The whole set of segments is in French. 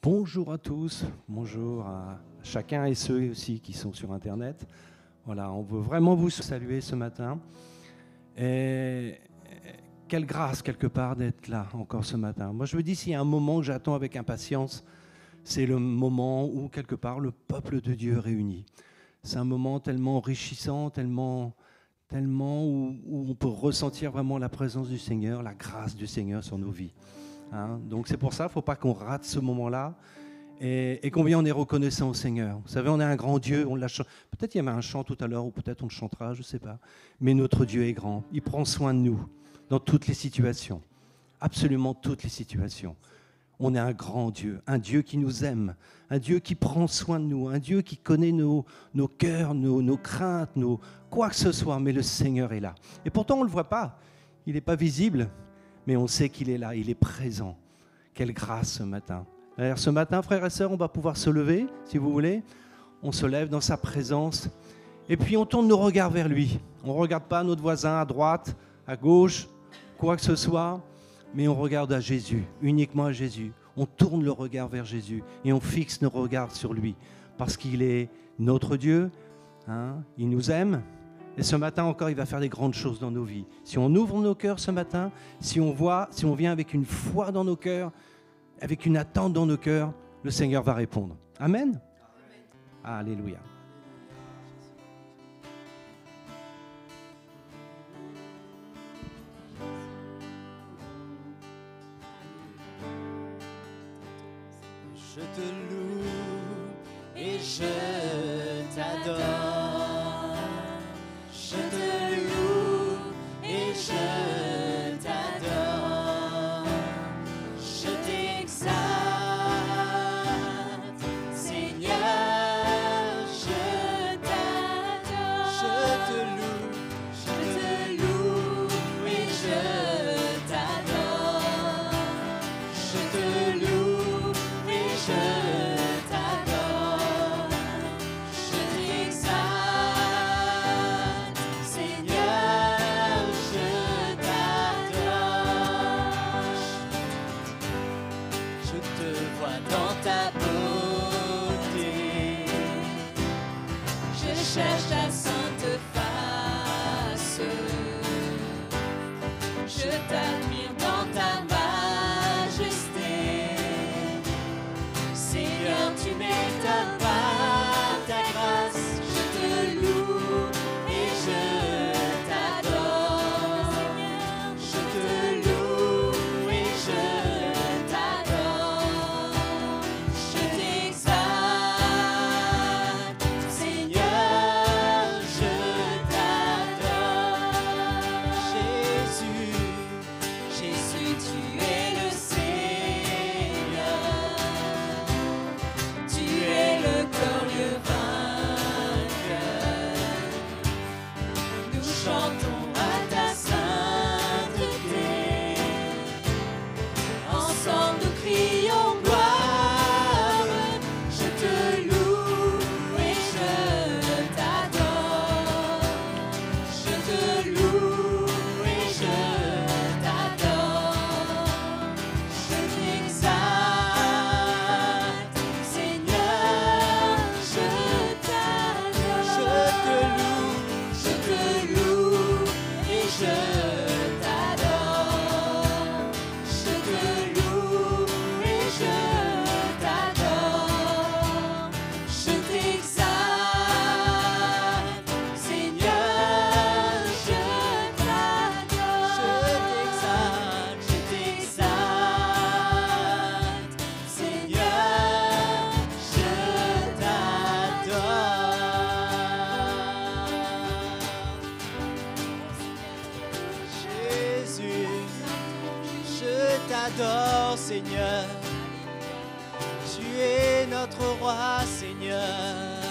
Bonjour à tous, bonjour à chacun et ceux aussi qui sont sur Internet. Voilà, on veut vraiment vous saluer ce matin. Et quelle grâce quelque part d'être là encore ce matin. Moi je me dis, s'il y a un moment que j'attends avec impatience, c'est le moment où quelque part le peuple de Dieu est réuni. C'est un moment tellement enrichissant, tellement où on peut ressentir vraiment la présence du Seigneur, la grâce du Seigneur sur nos vies. Hein, donc c'est pour ça, il ne faut pas qu'on rate ce moment-là. Et combien on est reconnaissant au Seigneur. Vous savez, on a un grand Dieu, on l'a peut-être il y avait un chant tout à l'heure, ou peut-être on le chantera, je ne sais pas. Mais notre Dieu est grand. Il prend soin de nous dans toutes les situations. Absolument toutes les situations. On est un grand Dieu, un Dieu qui nous aime, un Dieu qui prend soin de nous, un Dieu qui connaît nos cœurs, nos craintes, quoi que ce soit, mais le Seigneur est là. Et pourtant, on ne le voit pas. Il n'est pas visible, mais on sait qu'il est là, il est présent. Quelle grâce ce matin. Alors, ce matin, frères et sœurs, on va pouvoir se lever, si vous voulez. On se lève dans sa présence et puis on tourne nos regards vers lui. On ne regarde pas notre voisin à droite, à gauche, quoi que ce soit, mais on regarde à Jésus, uniquement à Jésus. On tourne le regard vers Jésus et on fixe nos regards sur lui parce qu'il est notre Dieu, hein, il nous aime. Et ce matin encore, il va faire des grandes choses dans nos vies. Si on ouvre nos cœurs ce matin, si on vient avec une foi dans nos cœurs, avec une attente dans nos cœurs, le Seigneur va répondre. Amen. Alléluia. Je te loue et je t'adore. Je te loue et je t'adore. Je t'exalte, Seigneur, je t'adore. Je te loue et je t'adore. Je te loue et je t'adore. Je t'exalte, Seigneur, je t'adore. Je te vois dans ta beauté. Je cherche ta sainte face. Je t'admire dans ta majesté. Seigneur, tu m'étonnes par ta grâce. Je te loue et je t'adore. Je te loue et je t'adore. Je t'exalte, Seigneur, je t'adore. Jésus, Jésus, tu es le Seigneur. Tu es le glorieux vainqueur. Nous chantons à ta sainteté. Ensemble nous crions gloire. Je te loue et je t'adore. Je te loue et je t'adore. Je t'exalte, Seigneur, je t'adore. Je te loue et je t'adore. Je te loue et je t'adore. Je t'exalte, Seigneur, je t'adore. Je t'exalte, Seigneur, je t'adore. Jésus, je t'adore, Seigneur. Tu es notre roi, Seigneur.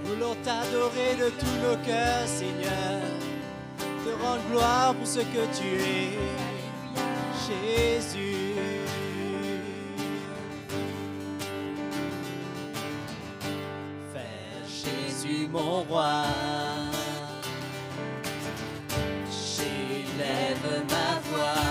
Nous voulons t'adorer de tous nos cœurs, Seigneur. Te rendre gloire pour ce que tu es, Jésus. Faire Jésus mon roi. J'élève ma voix.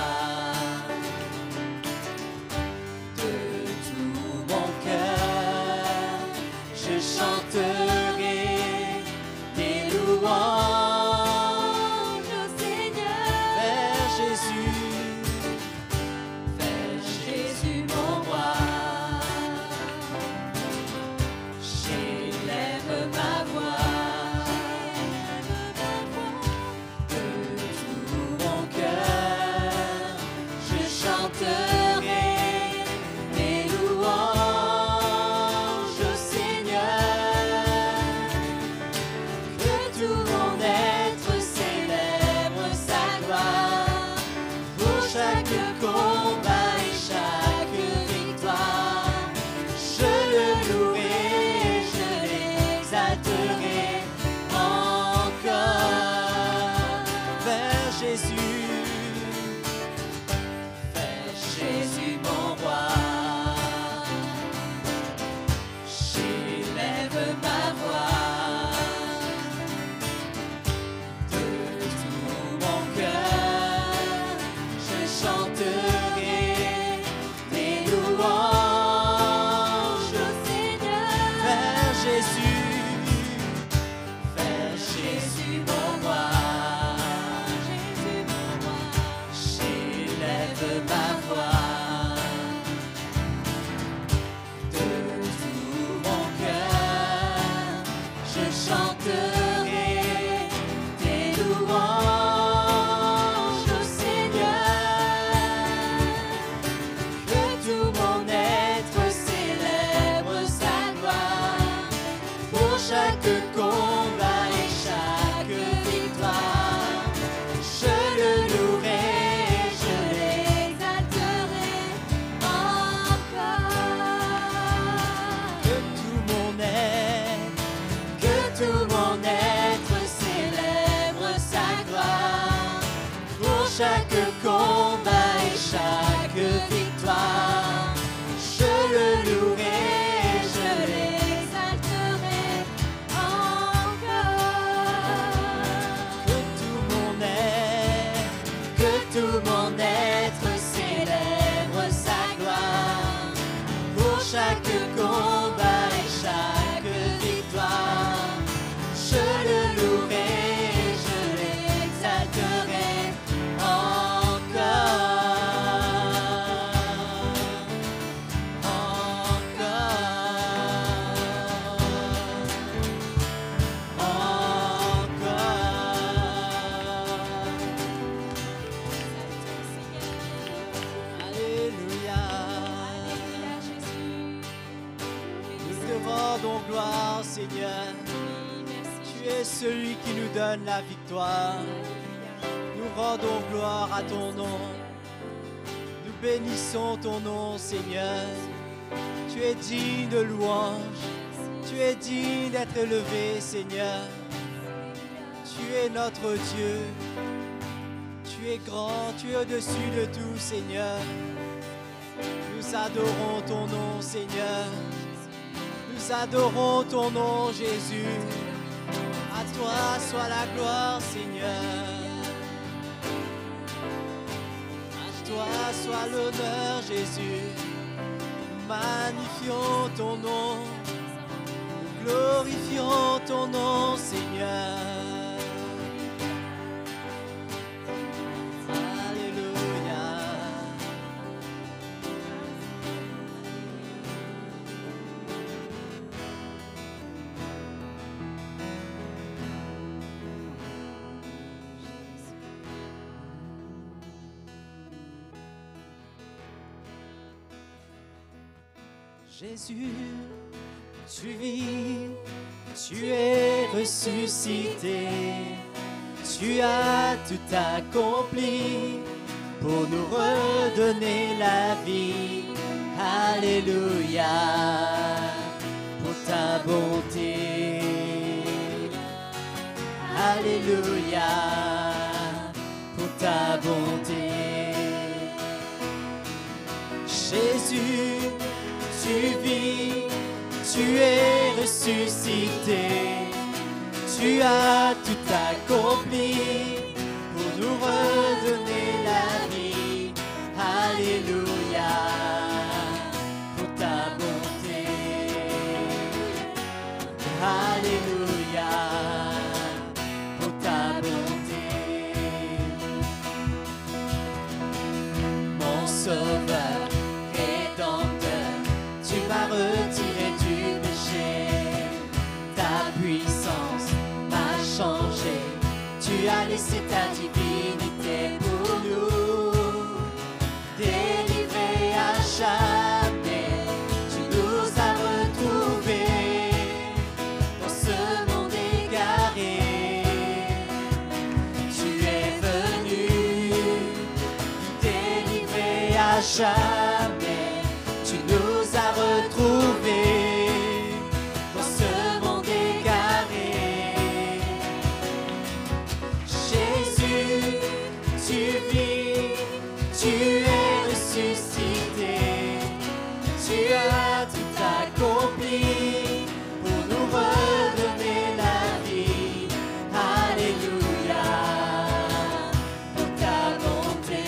chaque combat et chaque victoire. Je le louerai, je l'exalterai encore. Que tout mon être célèbre sa gloire. Pour chaque combat et chaque victoire, je le louerai, je l'exalterai gloire, Seigneur. Tu es celui qui nous donne la victoire. Nous rendons gloire à ton nom. Nous bénissons ton nom, Seigneur. Tu es digne de louange. Tu es digne d'être élevé, Seigneur. Tu es notre Dieu. Tu es grand, tu es au-dessus de tout, Seigneur. Nous adorons ton nom, Seigneur. Nous adorons ton nom, Jésus. À toi soit la gloire, Seigneur. À toi soit l'honneur, Jésus. Nous magnifions ton nom. Nous glorifions ton nom, Seigneur. Jésus, tu vis, tu es ressuscité, tu as tout accompli pour nous redonner la vie. Alléluia, pour ta bonté. Alléluia, pour ta bonté. Jésus, tu vis, tu es ressuscité, tu as tout accompli pour nous redonner la vie. Alléluia, pour ta bonté. Alléluia, pour ta bonté. Mon sauveur, retiré du péché, ta puissance m'a changé, tu as laissé ta divinité pour nous, délivré à jamais, tu nous as retrouvés dans ce monde égaré, tu es venu nous délivrer à jamais. Tu nous as retrouvés dans ce monde égaré. Jésus, tu vis, tu es ressuscité, tu as tout accompli pour nous redonner la vie. Alléluia, pour ta bonté.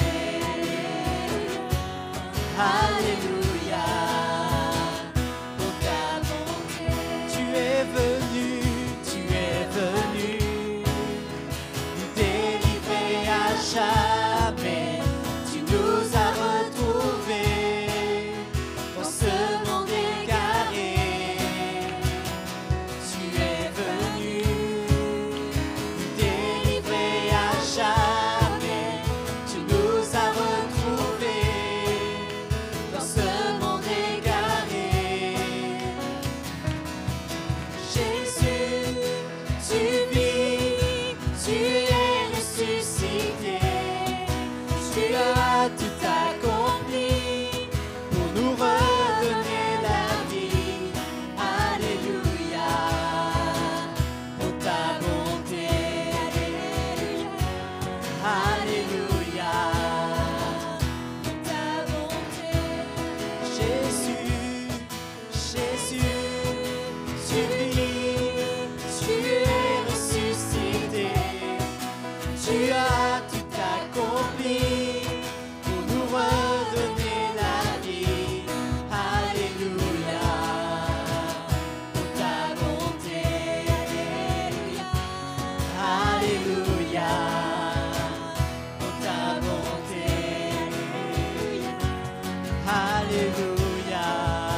Alléluia,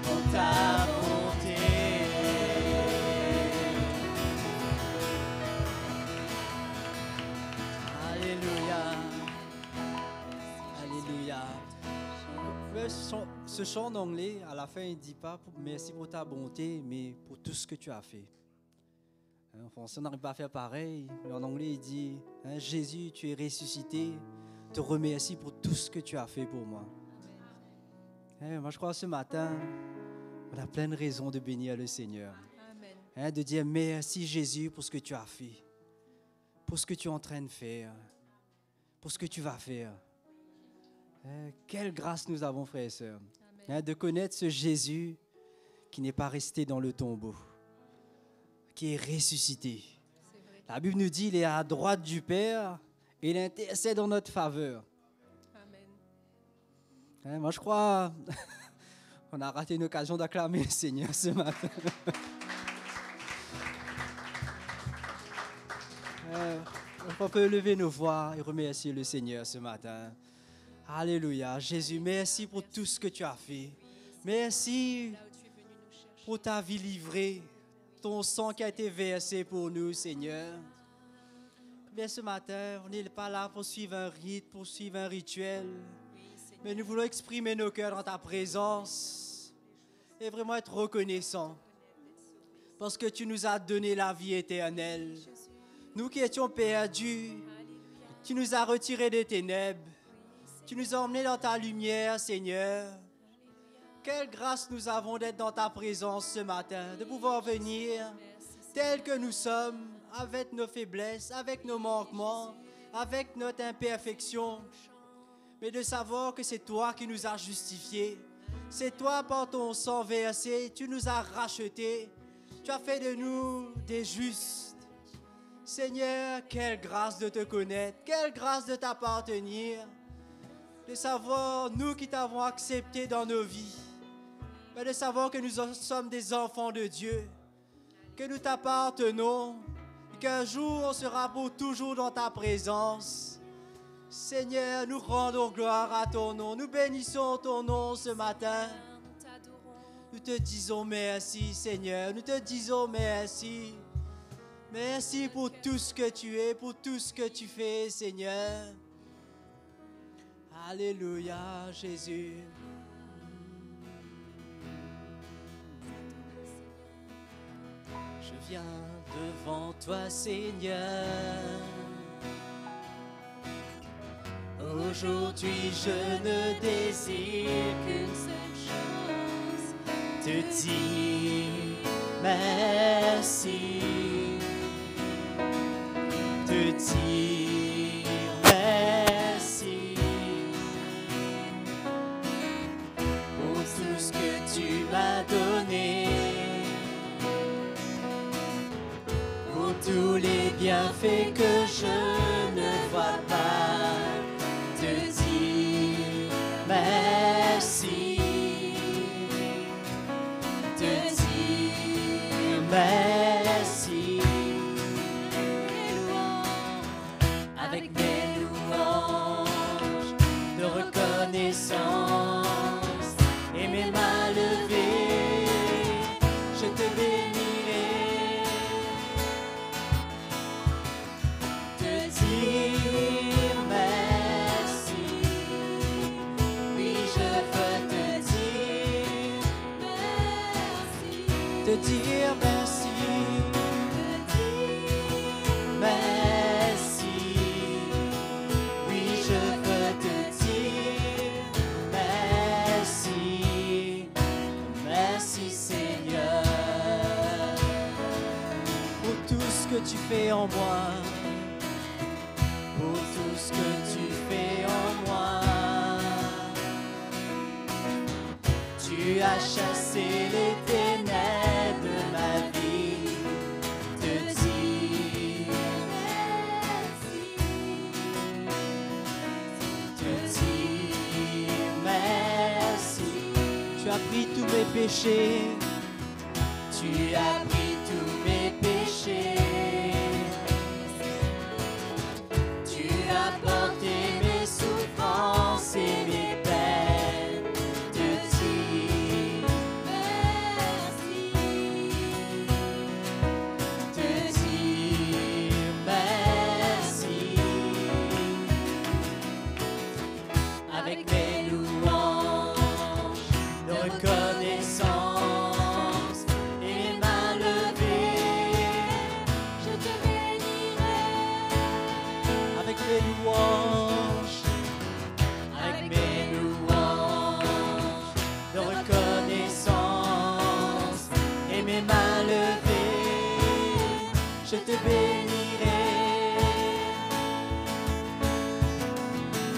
pour ta bonté. Alléluia, alléluia. Ce chant en anglais, à la fin, il ne dit pas merci pour ta bonté, mais pour tout ce que tu as fait. En français, on n'arrive pas à faire pareil, mais en anglais, il dit Jésus, tu es ressuscité, te remercie pour tout ce que tu as fait pour moi. Moi, je crois que ce matin, on a plein de raisons de bénir le Seigneur. De dire merci Jésus pour ce que tu as fait, pour ce que tu es en train de faire, pour ce que tu vas faire. Quelle grâce nous avons, frères et sœurs, de connaître ce Jésus qui n'est pas resté dans le tombeau, qui est ressuscité. La Bible nous dit qu'il est à la droite du Père et il intercède en notre faveur. Amen. Moi, je crois qu'on a raté une occasion d'acclamer le Seigneur ce matin. On peut lever nos voix et remercier le Seigneur ce matin. Alléluia. Jésus, merci pour tout ce que tu as fait. Merci pour ta vie livrée, ton sang qui a été versé pour nous, Seigneur. Bien, ce matin, on n'est pas là pour suivre un rite, pour suivre un rituel, mais nous voulons exprimer nos cœurs dans ta présence et vraiment être reconnaissants parce que tu nous as donné la vie éternelle. Nous qui étions perdus, tu nous as retirés des ténèbres. Tu nous as emmenés dans ta lumière, Seigneur. Quelle grâce nous avons d'être dans ta présence ce matin, de pouvoir venir tels que nous sommes, avec nos faiblesses, avec nos manquements, avec notre imperfection, mais de savoir que c'est toi qui nous as justifiés. C'est toi, par ton sang versé, tu nous as rachetés. Tu as fait de nous des justes. Seigneur, quelle grâce de te connaître, quelle grâce de t'appartenir. De savoir, nous qui t'avons accepté dans nos vies, mais de savoir que nous sommes des enfants de Dieu, que nous t'appartenons, et qu'un jour on sera pour toujours dans ta présence. Seigneur, nous rendons gloire à ton nom, nous bénissons ton nom ce matin. Nous te disons merci, Seigneur, nous te disons merci. Merci pour tout ce que tu es, pour tout ce que tu fais, Seigneur. Alléluia, Jésus. Je viens devant toi, Seigneur. Aujourd'hui, je ne désire qu'une seule chose, te dire merci, te dire merci pour tout ce que tu m'as donné, pour tous les bienfaits que je ne vois pas. Merci, te dire merci, avec mes louanges de reconnaissance et mes mains levées, je te bénirai, te dire merci. Te dire merci, merci, oui je veux te dire merci, merci Seigneur, pour tout ce que tu fais en moi, pour tout ce que tu fais en moi, tu as chassé les ténèbres. Tu as pris tous mes péchés, tu as pris tous mes péchés, tu as porté mes souffrances et mes peines, je te bénirai.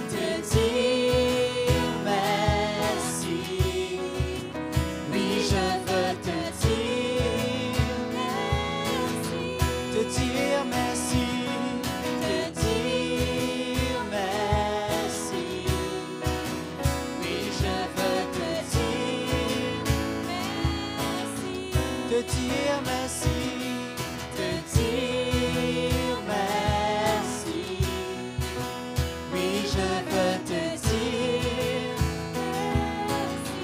Te dire merci, oui je veux te dire merci, te dire merci, te dire merci, oui je veux te dire merci, te dire merci, te dire merci, oui je veux te dire merci,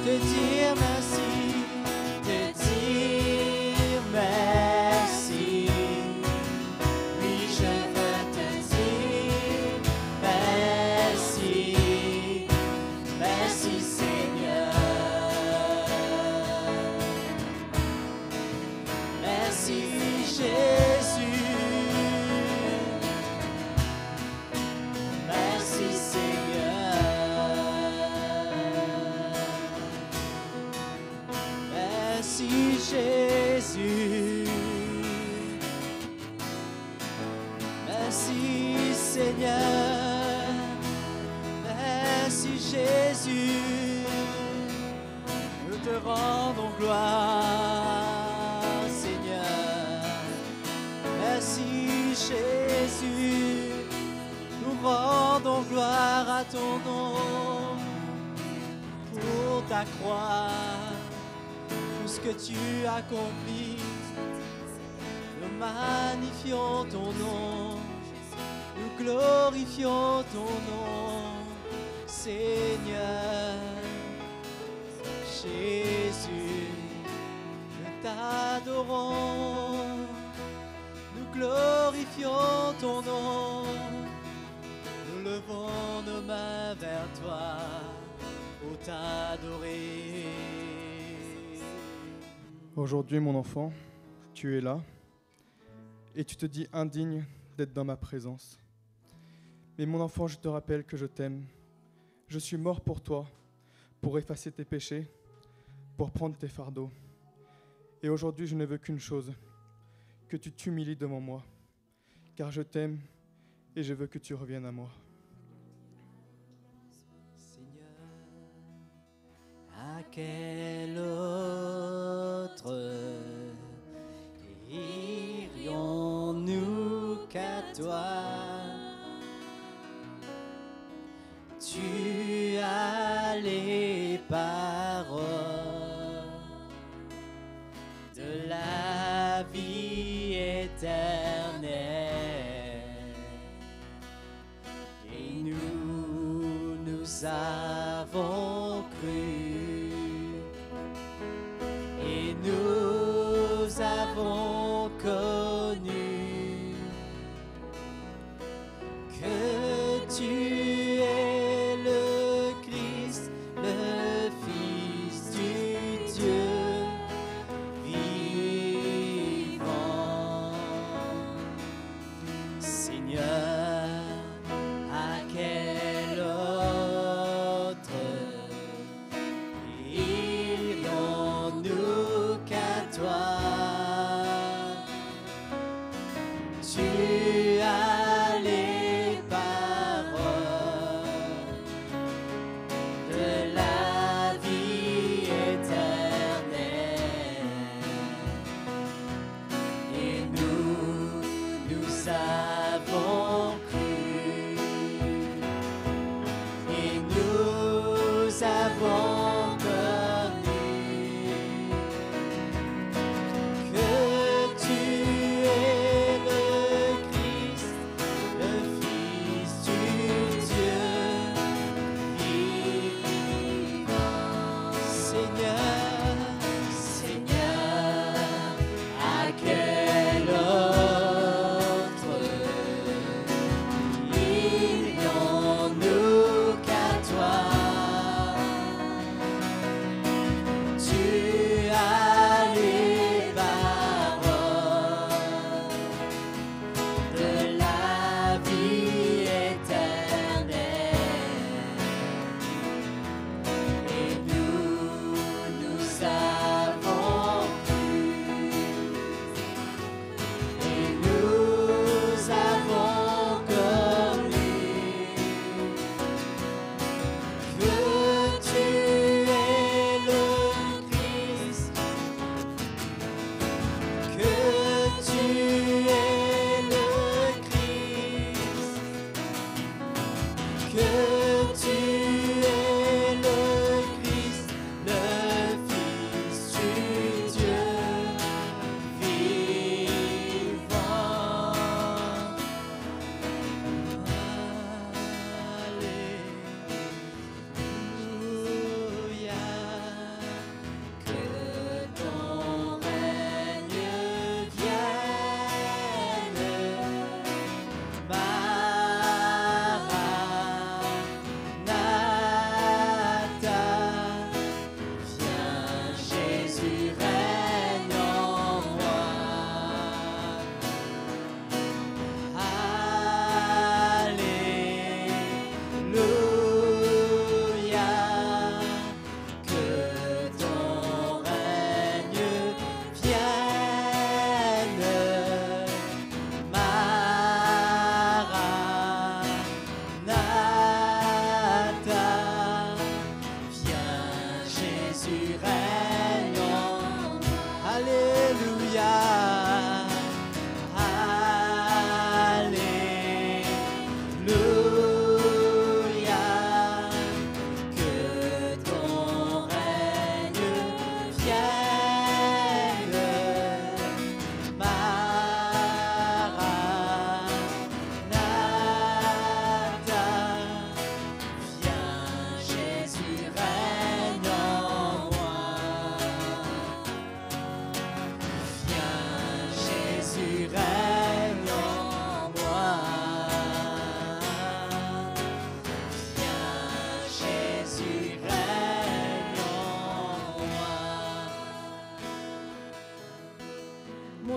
te dire merci, te dire merci, oui je veux te dire merci, merci Seigneur, merci Jésus, merci Seigneur, merci Jésus, merci Seigneur, merci Jésus, nous te rendons gloire Seigneur, merci Jésus, nous rendons gloire à ton nom, pour ta croix, tout ce que tu accomplis, nous magnifions ton nom, nous glorifions ton nom, Seigneur, Jésus, nous t'adorons, nous glorifions ton nom, nous levons nos mains vers toi pour t'adorer. Aujourd'hui, mon enfant, tu es là et tu te dis indigne d'être dans ma présence. Mais mon enfant, je te rappelle que je t'aime. Je suis mort pour toi, pour effacer tes péchés, pour prendre tes fardeaux. Et aujourd'hui, je ne veux qu'une chose, que tu t'humilies devant moi, car je t'aime et je veux que tu reviennes à moi. Seigneur, à quel autre irions-nous qu'à toi? Tu as les paroles de la vie éternelle, et nous avons cru, et nous avons connu que tu es le Christ, le Fils du Dieu vivant. Seigneur, à quel autre irions-nous qu'à toi? Tu as les paroles de la vie éternelle, et nous avons cru, et nous avons connu que tu es le Christ, le Fils du Dieu vivant. Seigneur, Seigneur, à quel autre irions-nous qu'à toi?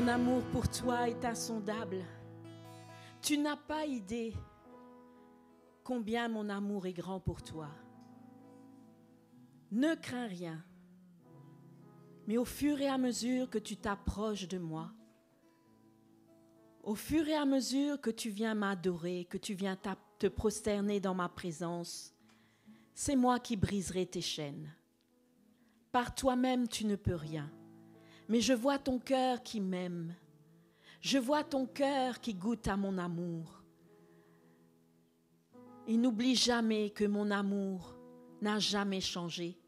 Mon amour pour toi est insondable. Tu n'as pas idée combien mon amour est grand pour toi. Ne crains rien, mais au fur et à mesure que tu t'approches de moi, au fur et à mesure que tu viens m'adorer, que tu viens te prosterner dans ma présence, c'est moi qui briserai tes chaînes. Par toi-même, tu ne peux rien. Mais je vois ton cœur qui m'aime. Je vois ton cœur qui goûte à mon amour. Et n'oublie jamais que mon amour n'a jamais changé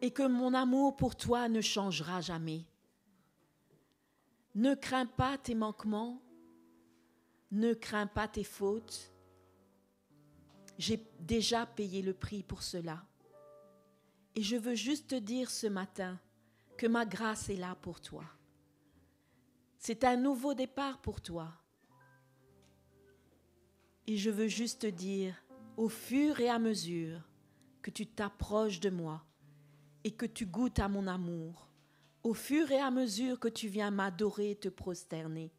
et que mon amour pour toi ne changera jamais. Ne crains pas tes manquements, ne crains pas tes fautes. J'ai déjà payé le prix pour cela. Et je veux juste te dire ce matin que ma grâce est là pour toi. C'est un nouveau départ pour toi. Et je veux juste te dire, au fur et à mesure que tu t'approches de moi et que tu goûtes à mon amour, au fur et à mesure que tu viens m'adorer et te prosterner,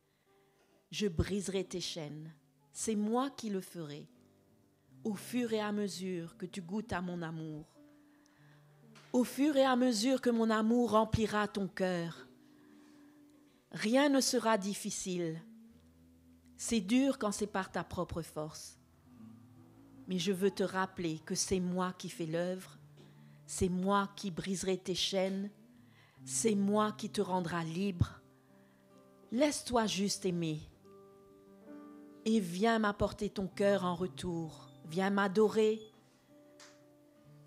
je briserai tes chaînes. C'est moi qui le ferai. Au fur et à mesure que tu goûtes à mon amour, au fur et à mesure que mon amour remplira ton cœur, rien ne sera difficile. C'est dur quand c'est par ta propre force. Mais je veux te rappeler que c'est moi qui fais l'œuvre, c'est moi qui briserai tes chaînes, c'est moi qui te rendra libre. Laisse-toi juste aimer et viens m'apporter ton cœur en retour. Viens m'adorer,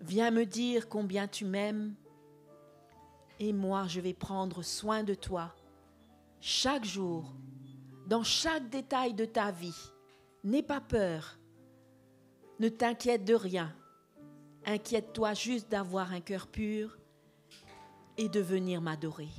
viens me dire combien tu m'aimes et moi je vais prendre soin de toi chaque jour, dans chaque détail de ta vie. N'aie pas peur, ne t'inquiète de rien, inquiète-toi juste d'avoir un cœur pur et de venir m'adorer.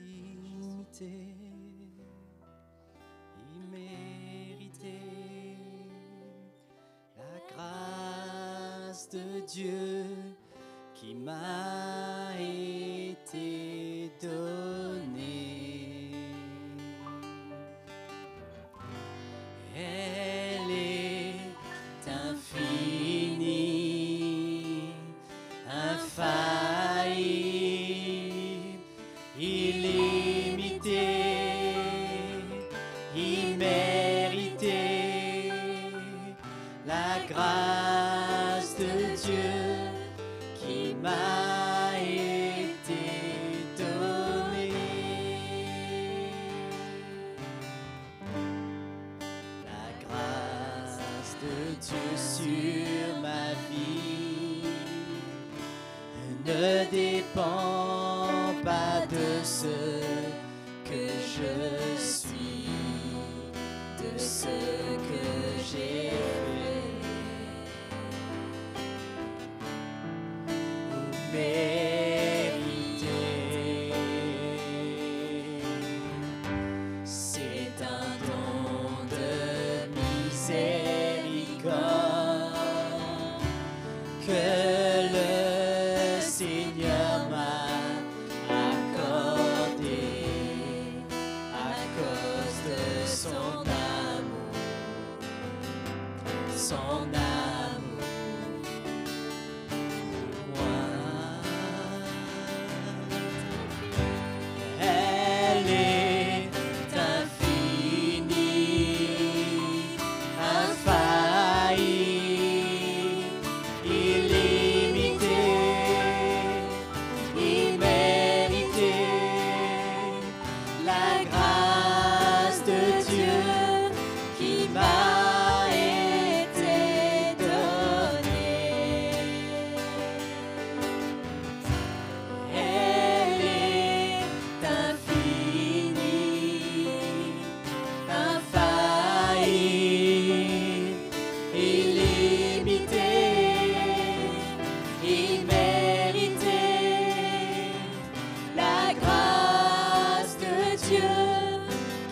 Illimité, immérité, la grâce de Dieu qui m'a été donnée. Elle est infinie, infaillible, illimitée, imméritée, la grâce de Dieu qui m'a été donnée. La grâce de Dieu sur ma vie ne dépend pas de ce que je suis, de ce que j'ai fait ou mérité. C'est un don de miséricorde que le Seigneur m'a accordé à cause de son amour, son amour pour moi. Elle est infinie, infaillible, illimitée, imméritée, la grâce de Dieu qui m'a été donnée. Elle est infinie, infaillible, illimitée, imméritée, la grâce de Dieu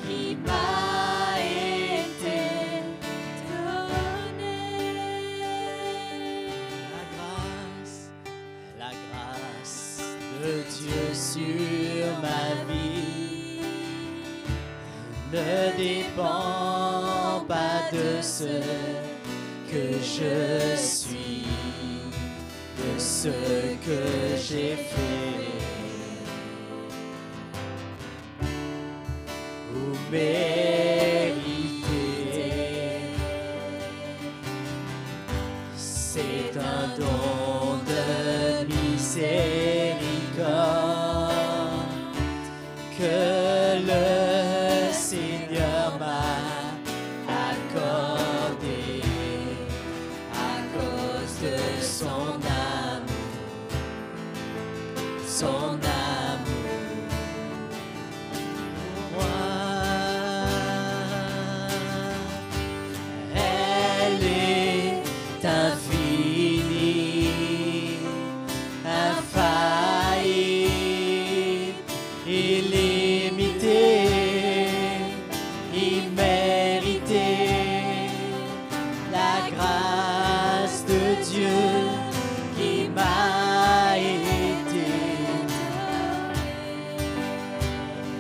qui m'a été sur ma vie ne dépend pas de ce que je suis, de ce que j'ai fait ou mérité. C'est un don de miséricorde que le Seigneur m'a accordé à cause de son amour, son amour pour moi. Elle est infinie, infaillible, illimitée, imméritée. La grâce de Dieu qui m'a été,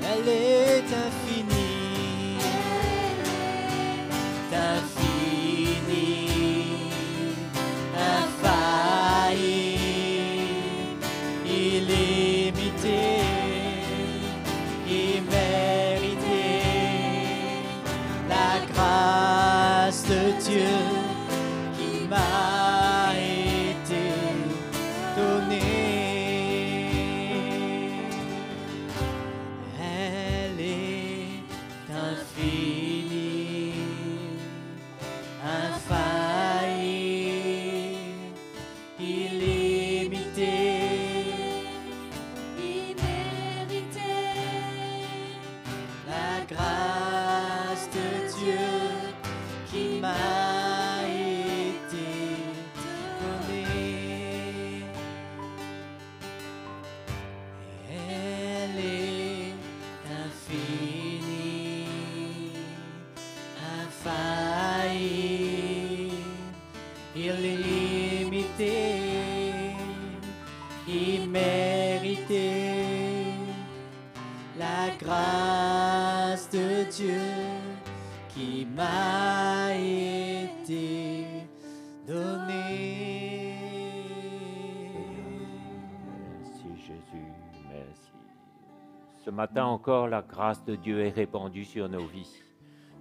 elle est infinie, infinie, infaillible, illimitée, imméritée. La grâce de Dieu qui m'a été donnée. Elle est infinie, infaillible, illimitée, imméritée. La grâce de Dieu qui m'a été donnée. Elle est infinie, infaillible, illimitée, imméritée. La grâce de Dieu qui m'a été donnée. Merci Jésus, merci. Ce matin encore, la grâce de Dieu est répandue sur nos vies.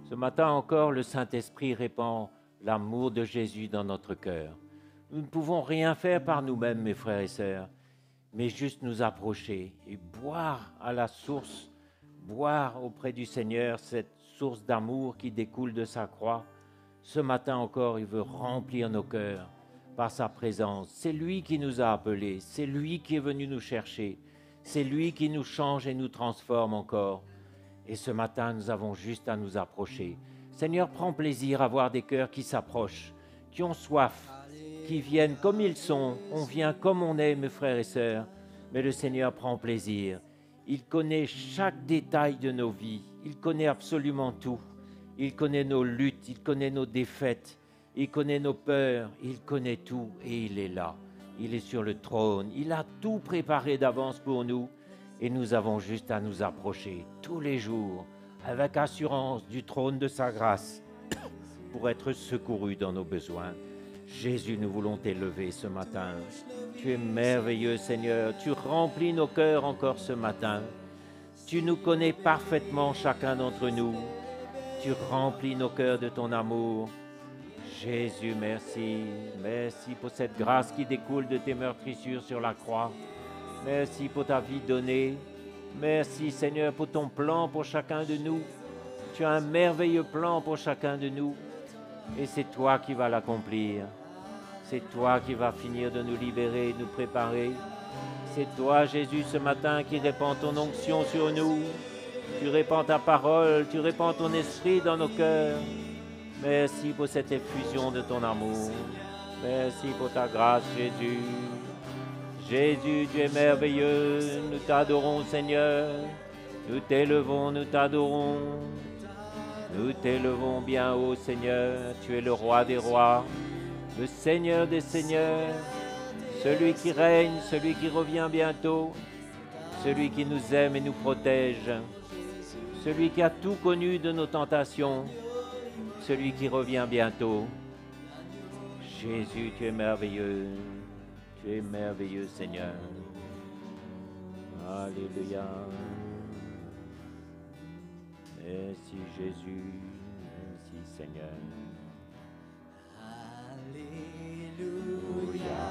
Ce matin encore, le Saint-Esprit répand l'amour de Jésus dans notre cœur. Nous ne pouvons rien faire par nous-mêmes, mes frères et sœurs, mais juste nous approcher et boire à la source, boire auprès du Seigneur cette source d'amour qui découle de sa croix. Ce matin encore, il veut remplir nos cœurs par sa présence. C'est lui qui nous a appelés, c'est lui qui est venu nous chercher, c'est lui qui nous change et nous transforme encore. Et ce matin, nous avons juste à nous approcher. Seigneur, prends plaisir à voir des cœurs qui s'approchent, qui ont soif, qui viennent comme ils sont. On vient comme on est, mes frères et sœurs, mais le Seigneur prend plaisir. Il connaît chaque détail de nos vies, il connaît absolument tout. Il connaît nos luttes, il connaît nos défaites, il connaît nos peurs, il connaît tout et il est là. Il est sur le trône, il a tout préparé d'avance pour nous et nous avons juste à nous approcher tous les jours avec assurance du trône de sa grâce pour être secourus dans nos besoins. Jésus, nous voulons t'élever ce matin. Tu es merveilleux, Seigneur. Tu remplis nos cœurs encore ce matin. Tu nous connais parfaitement, chacun d'entre nous. Tu remplis nos cœurs de ton amour. Jésus, merci. Merci pour cette grâce qui découle de tes meurtrissures sur la croix. Merci pour ta vie donnée. Merci, Seigneur, pour ton plan pour chacun de nous. Tu as un merveilleux plan pour chacun de nous. Et c'est toi qui vas l'accomplir. C'est toi qui vas finir de nous libérer, nous préparer. C'est toi, Jésus, ce matin qui répands ton onction sur nous. Tu répands ta parole, tu répands ton esprit dans nos cœurs. Merci pour cette effusion de ton amour. Merci pour ta grâce, Jésus. Jésus, tu es merveilleux. Nous t'adorons, Seigneur. Nous t'élevons, nous t'adorons. Nous t'élevons bien haut, Seigneur. Tu es le roi des rois, le Seigneur des seigneurs, celui qui règne, celui qui revient bientôt. celui qui nous aime et nous protège, celui qui a tout connu de nos tentations, celui qui revient bientôt. Jésus, tu es merveilleux Seigneur. Alléluia. Merci Jésus, merci Seigneur. Alléluia.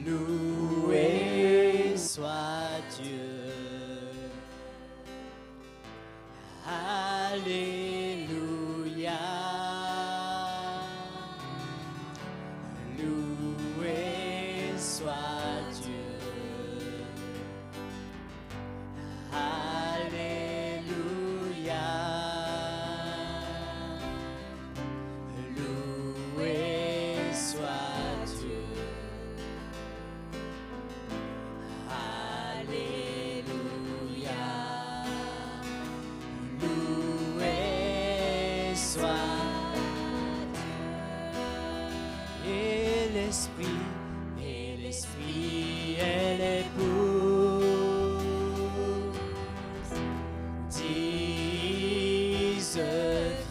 Loué soit Dieu. Alléluia. Loué soit Dieu. Alléluia. Loué soit Dieu. Alléluia. Loué soit Dieu. Et l'Esprit est l'épouse, disent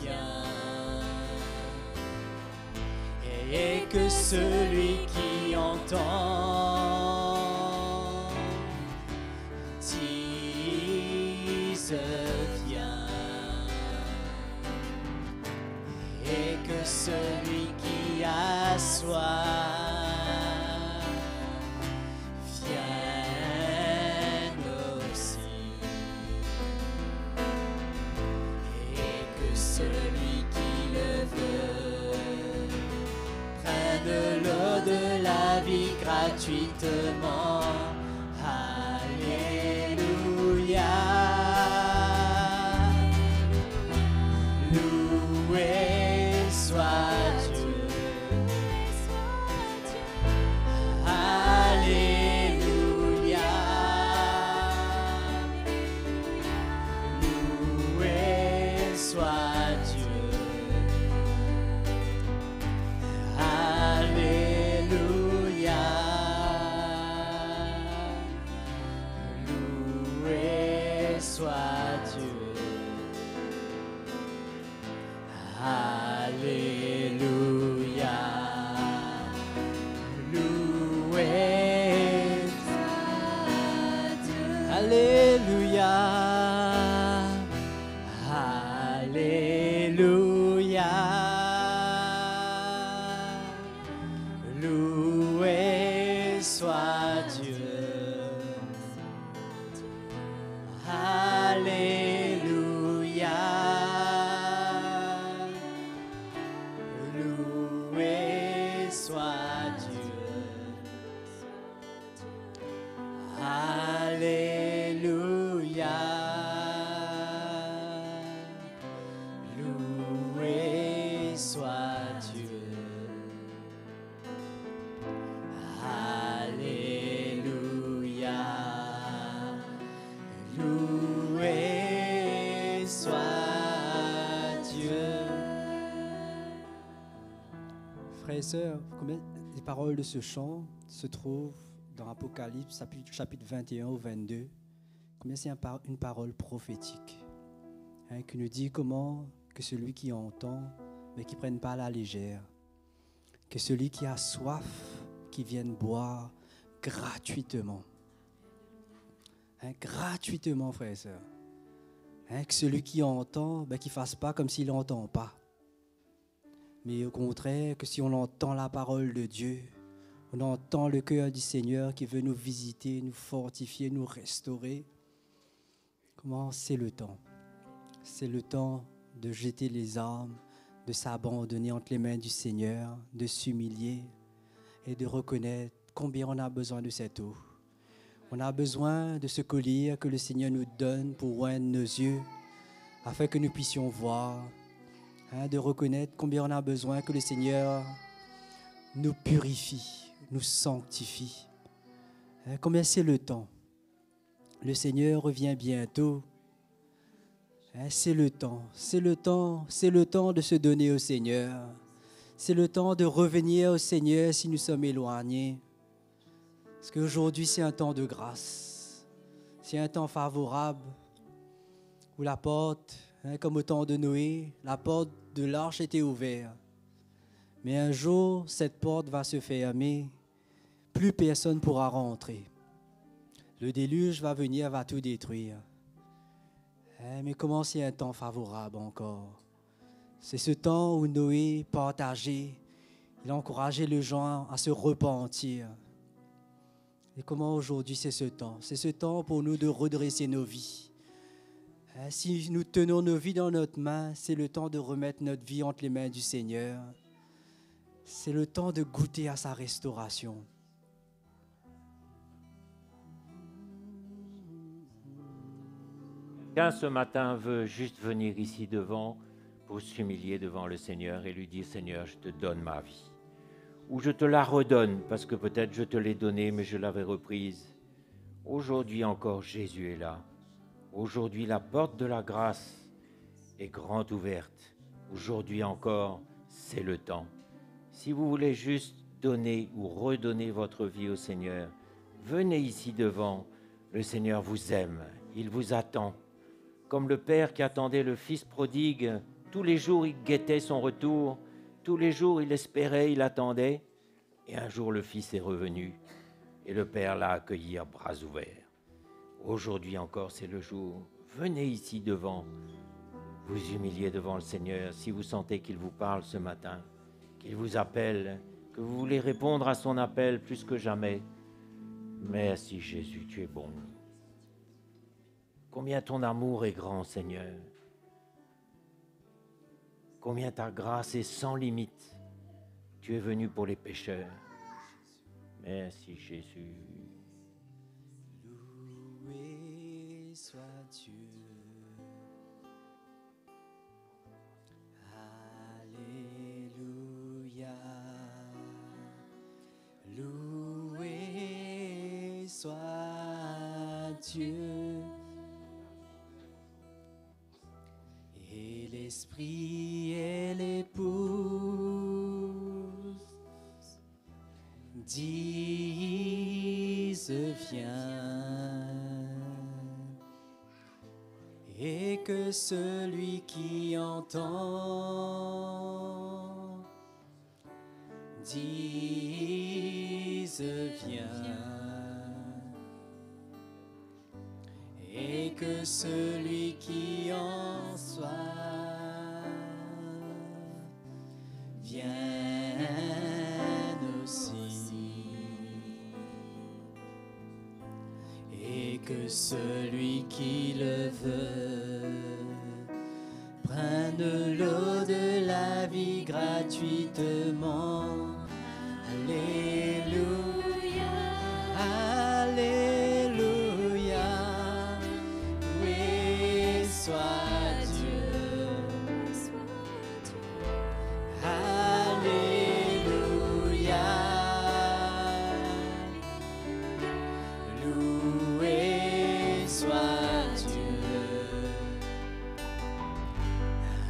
viens, et que celui qui entend dise viens, et que celui qui a soif vienne aussi, et que celui qui le veut prenne l'eau de la vie gratuitement. Alléluia. Loué soit Dieu. Alléluia. Loué soit Dieu. Alléluia. Loué soit Dieu. Alléluia. Loué soit Dieu. Alléluia. Alléluia. Loué soit Dieu. Alléluia. Loué soit Dieu. Alléluia. Loué soit Dieu. Alléluia. Loué soit Dieu. Frères et sœurs, combien les paroles de ce chant se trouvent dans Apocalypse, chapitre 21 au 22. Combien c'est une parole prophétique, qui nous dit comment que celui qui entend, mais qui ne prenne pas à la légère, que celui qui a soif, qui vienne boire gratuitement. Gratuitement, frères et sœurs. Que celui qui entend, qu'il ne fasse pas comme s'il n'entend pas. Mais au contraire, que si on entend la parole de Dieu, on entend le cœur du Seigneur qui veut nous visiter, nous fortifier, nous restaurer. Comment c'est le temps? C'est le temps de jeter les armes, de s'abandonner entre les mains du Seigneur, de s'humilier et de reconnaître combien on a besoin de cette eau. On a besoin de ce collier que le Seigneur nous donne pour oindre nos yeux, afin que nous puissions voir, de reconnaître combien on a besoin que le Seigneur nous purifie, nous sanctifie. Combien c'est le temps. Le Seigneur revient bientôt. C'est le temps de se donner au Seigneur. C'est le temps de revenir au Seigneur si nous sommes éloignés. Parce qu'aujourd'hui, c'est un temps de grâce. C'est un temps favorable où la porte, comme au temps de Noé, la porte de l'arche était ouverte. Mais un jour, cette porte va se fermer. Plus personne ne pourra rentrer. Le déluge va venir, va tout détruire. Mais comment c'est un temps favorable encore? C'est ce temps où Noé partageait, il a encouragé les gens à se repentir. Et comment aujourd'hui c'est ce temps? C'est ce temps pour nous de redresser nos vies. Si nous tenons nos vies dans notre main, c'est le temps de remettre notre vie entre les mains du Seigneur. C'est le temps de goûter à sa restauration. Quelqu'un ce matin veut juste venir ici devant pour s'humilier devant le Seigneur et lui dire « Seigneur, je te donne ma vie ». Ou je te la redonne parce que peut-être je te l'ai donnée mais je l'avais reprise. Aujourd'hui encore, Jésus est là. Aujourd'hui, la porte de la grâce est grande ouverte. Aujourd'hui encore, c'est le temps. Si vous voulez juste donner ou redonner votre vie au Seigneur, venez ici devant. Le Seigneur vous aime, il vous attend. Comme le père qui attendait le fils prodigue, tous les jours il guettait son retour, tous les jours il espérait, il attendait. Et un jour le fils est revenu et le père l'a accueilli à bras ouverts. Aujourd'hui encore, c'est le jour. Venez ici devant, vous humilier devant le Seigneur. Si vous sentez qu'il vous parle ce matin, qu'il vous appelle, que vous voulez répondre à son appel plus que jamais. Merci Jésus, tu es bon. Combien ton amour est grand, Seigneur. Combien ta grâce est sans limite. Tu es venu pour les pécheurs. Merci Jésus. Loué soit Dieu. Alléluia. Loué soit Dieu. Et l'Esprit et l'épouse disent viens, et que celui qui entend dise viens, et que celui qui en soit vienne aussi, et que celui qui le veut prenne l'eau de la vie gratuitement. Alléluia, Alléluia, loué soit Dieu. Alléluia, loué soit Dieu.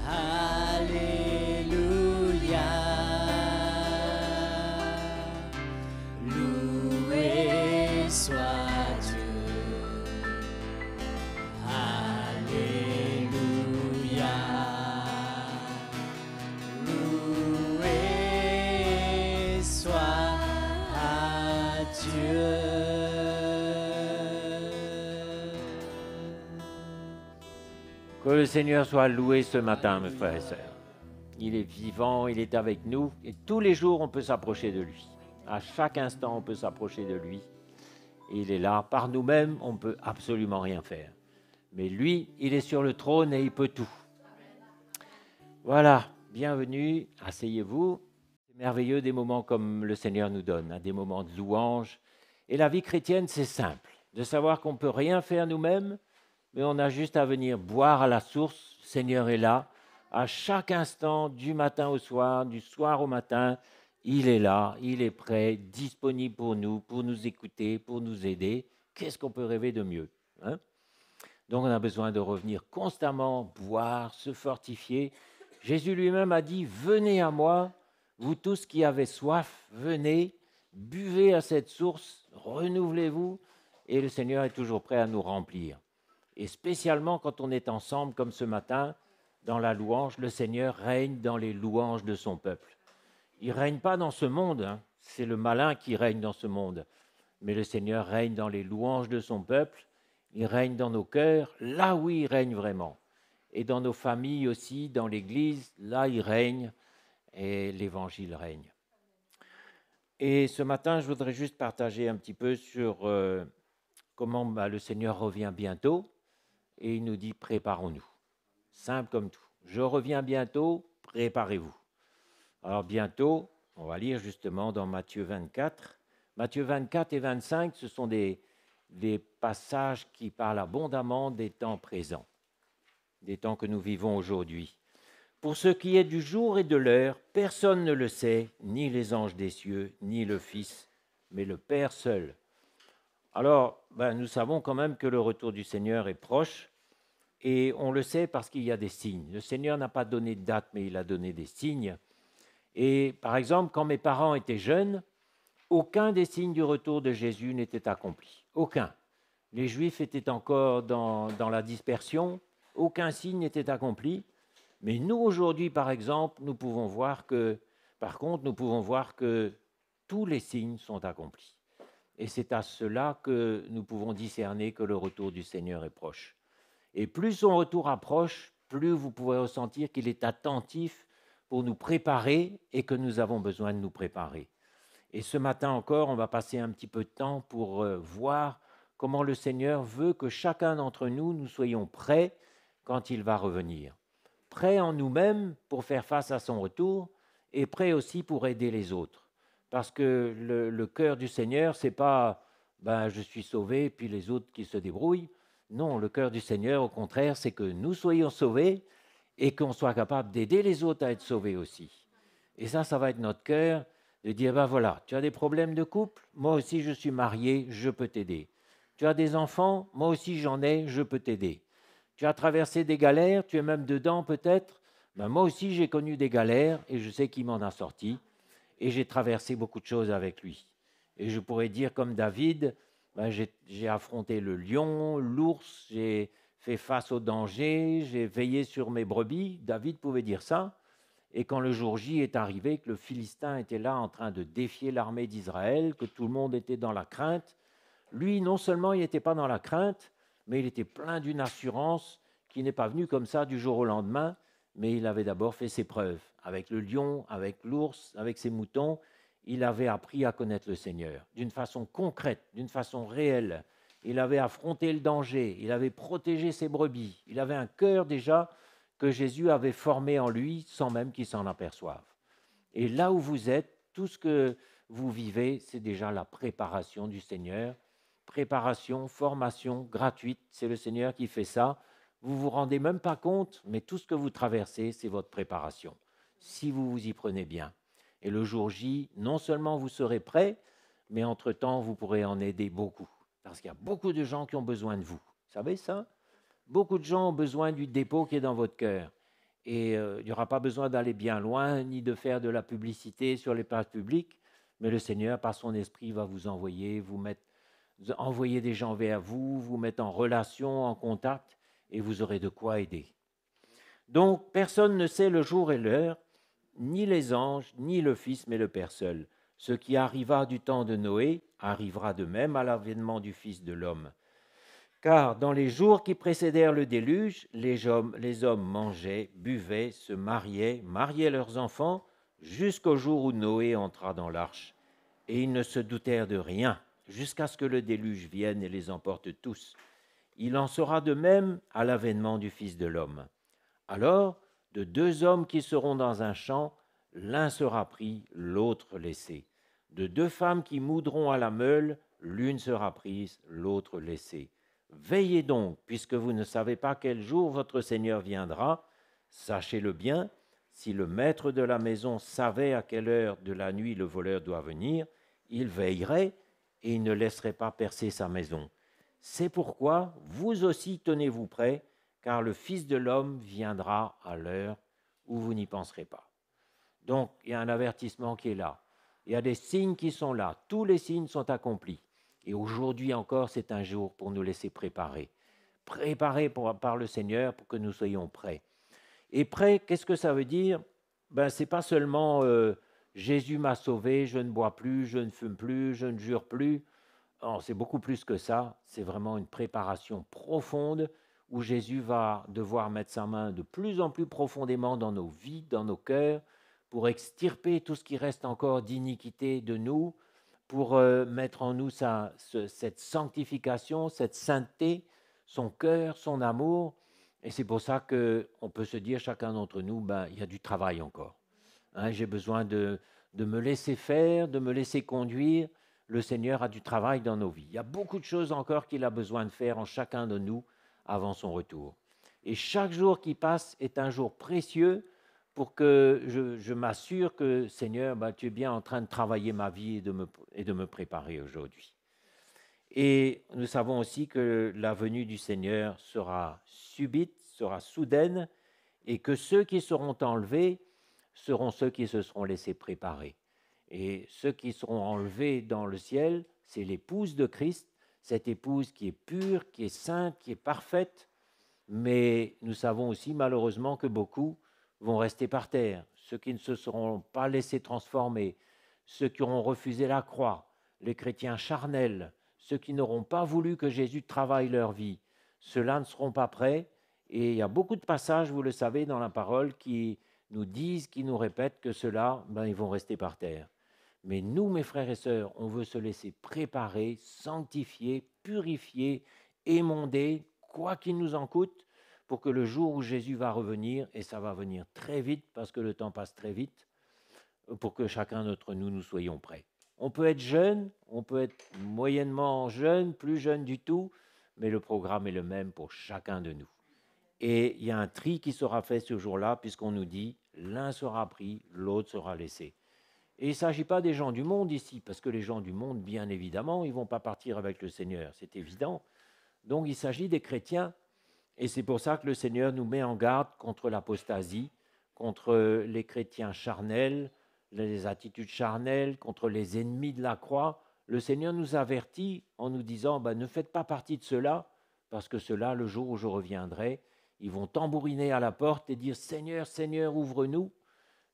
Alléluia, loué soit Dieu. Alléluia, loué soit Dieu. Que le Seigneur soit loué ce matin, mes frères et sœurs. Il est vivant, il est avec nous et tous les jours on peut s'approcher de lui. À chaque instant on peut s'approcher de lui. Et il est là. Par nous-mêmes, on ne peut absolument rien faire. Mais lui, il est sur le trône et il peut tout. Voilà, bienvenue, asseyez-vous. C'est merveilleux des moments comme le Seigneur nous donne, des moments de louange. Et la vie chrétienne, c'est simple, de savoir qu'on ne peut rien faire nous-mêmes, mais on a juste à venir boire à la source. Le Seigneur est là, à chaque instant, du matin au soir, du soir au matin. Il est là, il est prêt, disponible pour nous écouter, pour nous aider. Qu'est-ce qu'on peut rêver de mieux, hein? Donc on a besoin de revenir constamment, boire, se fortifier. Jésus lui-même a dit « Venez à moi, vous tous qui avez soif, venez, buvez à cette source, renouvelez-vous, et le Seigneur est toujours prêt à nous remplir. Et spécialement quand on est ensemble, comme ce matin, dans la louange, le Seigneur règne dans les louanges de son peuple. Il ne règne pas dans ce monde, hein. C'est le malin qui règne dans ce monde. Mais le Seigneur règne dans les louanges de son peuple, il règne dans nos cœurs, là où il règne vraiment. Et dans nos familles aussi, dans l'Église, là il règne et l'Évangile règne. Et ce matin, je voudrais juste partager un petit peu sur comment le Seigneur revient bientôt et il nous dit « préparons-nous ». Simple comme tout. Je reviens bientôt, préparez-vous. Alors bientôt, on va lire justement dans Matthieu 24. Matthieu 24 et 25, ce sont des passages qui parlent abondamment des temps présents, des temps que nous vivons aujourd'hui. Pour ce qui est du jour et de l'heure, personne ne le sait, ni les anges des cieux, ni le Fils, mais le Père seul. Alors, nous savons quand même que le retour du Seigneur est proche, et on le sait parce qu'il y a des signes. Le Seigneur n'a pas donné de date, mais il a donné des signes. Et par exemple, quand mes parents étaient jeunes, aucun des signes du retour de Jésus n'était accompli. Aucun. Les Juifs étaient encore dans la dispersion, aucun signe n'était accompli. Mais nous, aujourd'hui, par exemple, nous pouvons voir que tous les signes sont accomplis. Et c'est à cela que nous pouvons discerner que le retour du Seigneur est proche. Et plus son retour approche, plus vous pourrez ressentir qu'il est attentif pour nous préparer et que nous avons besoin de nous préparer. Et ce matin encore, on va passer un petit peu de temps pour voir comment le Seigneur veut que chacun d'entre nous, nous soyons prêts quand il va revenir. Prêts en nous-mêmes pour faire face à son retour et prêts aussi pour aider les autres. Parce que le cœur du Seigneur, ce n'est pas je suis sauvé puis les autres qui se débrouillent. Non, le cœur du Seigneur, au contraire, c'est que nous soyons sauvés et qu'on soit capable d'aider les autres à être sauvés aussi. Et ça va être notre cœur, de dire, voilà, tu as des problèmes de couple, moi aussi je suis marié, je peux t'aider. Tu as des enfants, moi aussi j'en ai, je peux t'aider. Tu as traversé des galères, tu es même dedans peut-être, moi aussi j'ai connu des galères et je sais qu'il m'en a sorti et j'ai traversé beaucoup de choses avec lui. Et je pourrais dire comme David, j'ai affronté le lion, l'ours, j'ai fait face au danger, j'ai veillé sur mes brebis. David pouvait dire ça. Et quand le jour J est arrivé, que le Philistin était là en train de défier l'armée d'Israël, que tout le monde était dans la crainte, lui, non seulement il n'était pas dans la crainte, mais il était plein d'une assurance qui n'est pas venue comme ça du jour au lendemain, mais il avait d'abord fait ses preuves. Avec le lion, avec l'ours, avec ses moutons, il avait appris à connaître le Seigneur d'une façon concrète, d'une façon réelle. Il avait affronté le danger, il avait protégé ses brebis, il avait un cœur déjà que Jésus avait formé en lui sans même qu'il s'en aperçoive. Et là où vous êtes, tout ce que vous vivez, c'est déjà la préparation du Seigneur. Préparation, formation gratuite, c'est le Seigneur qui fait ça. Vous ne vous rendez même pas compte, mais tout ce que vous traversez, c'est votre préparation, si vous vous y prenez bien. Et le jour J, non seulement vous serez prêts, mais entre-temps, vous pourrez en aider beaucoup. Parce qu'il y a beaucoup de gens qui ont besoin de vous. Vous savez ça? Beaucoup de gens ont besoin du dépôt qui est dans votre cœur. Et il n'y aura pas besoin d'aller bien loin, ni de faire de la publicité sur les places publiques, mais le Seigneur, par son esprit, va vous envoyer, envoyer des gens vers vous, vous mettre en relation, en contact, et vous aurez de quoi aider. Donc, personne ne sait le jour et l'heure, ni les anges, ni le Fils, mais le Père seul. Ce qui arriva du temps de Noé arrivera de même à l'avènement du Fils de l'homme. Car dans les jours qui précédèrent le déluge, les hommes mangeaient, buvaient, se mariaient leurs enfants, jusqu'au jour où Noé entra dans l'arche. Et ils ne se doutèrent de rien, jusqu'à ce que le déluge vienne et les emporte tous. Il en sera de même à l'avènement du Fils de l'homme. Alors, de deux hommes qui seront dans un champ, l'un sera pris, l'autre laissé. De deux femmes qui moudront à la meule, l'une sera prise, l'autre laissée. Veillez donc, puisque vous ne savez pas quel jour votre Seigneur viendra. Sachez-le bien, si le maître de la maison savait à quelle heure de la nuit le voleur doit venir, il veillerait et il ne laisserait pas percer sa maison. C'est pourquoi vous aussi tenez-vous prêts, car le Fils de l'homme viendra à l'heure où vous n'y penserez pas. Donc, il y a un avertissement qui est là. Il y a des signes qui sont là. Tous les signes sont accomplis. Et aujourd'hui encore, c'est un jour pour nous laisser préparer. Préparer par le Seigneur pour que nous soyons prêts. Et prêt, qu'est-ce que ça veut dire? Ce n'est pas seulement Jésus m'a sauvé, je ne bois plus, je ne fume plus, je ne jure plus. Non, c'est beaucoup plus que ça. C'est vraiment une préparation profonde où Jésus va devoir mettre sa main de plus en plus profondément dans nos vies, dans nos cœurs, pour extirper tout ce qui reste encore d'iniquité de nous, pour mettre en nous cette sanctification, cette sainteté, son cœur, son amour. Et c'est pour ça qu'on peut se dire, chacun d'entre nous, il y a du travail encore. J'ai besoin de me laisser faire, de me laisser conduire. Le Seigneur a du travail dans nos vies. Il y a beaucoup de choses encore qu'il a besoin de faire en chacun de nous avant son retour. Et chaque jour qui passe est un jour précieux pour que je m'assure que, Seigneur, tu es bien en train de travailler ma vie et de me préparer aujourd'hui. Et nous savons aussi que la venue du Seigneur sera subite, sera soudaine, et que ceux qui seront enlevés seront ceux qui se seront laissés préparer. Et ceux qui seront enlevés dans le ciel, c'est l'épouse de Christ, cette épouse qui est pure, qui est sainte, qui est parfaite. Mais nous savons aussi malheureusement que beaucoup vont rester par terre. Ceux qui ne se seront pas laissés transformer, ceux qui auront refusé la croix, les chrétiens charnels, ceux qui n'auront pas voulu que Jésus travaille leur vie, ceux-là ne seront pas prêts. Et il y a beaucoup de passages, vous le savez, dans la parole qui nous disent, qui nous répètent que ceux-là, ils vont rester par terre. Mais nous, mes frères et sœurs, on veut se laisser préparer, sanctifier, purifier, émonder, quoi qu'il nous en coûte, pour que le jour où Jésus va revenir, et ça va venir très vite, parce que le temps passe très vite, pour que chacun d'entre nous, nous soyons prêts. On peut être jeune, on peut être moyennement jeune, plus jeune du tout, mais le programme est le même pour chacun de nous. Et il y a un tri qui sera fait ce jour-là, puisqu'on nous dit, l'un sera pris, l'autre sera laissé. Et il ne s'agit pas des gens du monde ici, parce que les gens du monde, bien évidemment, ils ne vont pas partir avec le Seigneur, c'est évident. Donc il s'agit des chrétiens, et c'est pour ça que le Seigneur nous met en garde contre l'apostasie, contre les chrétiens charnels, les attitudes charnelles, contre les ennemis de la croix. Le Seigneur nous avertit en nous disant, ne faites pas partie de ceux-là, parce que ceux-là, le jour où je reviendrai, ils vont tambouriner à la porte et dire « Seigneur, Seigneur, ouvre-nous ».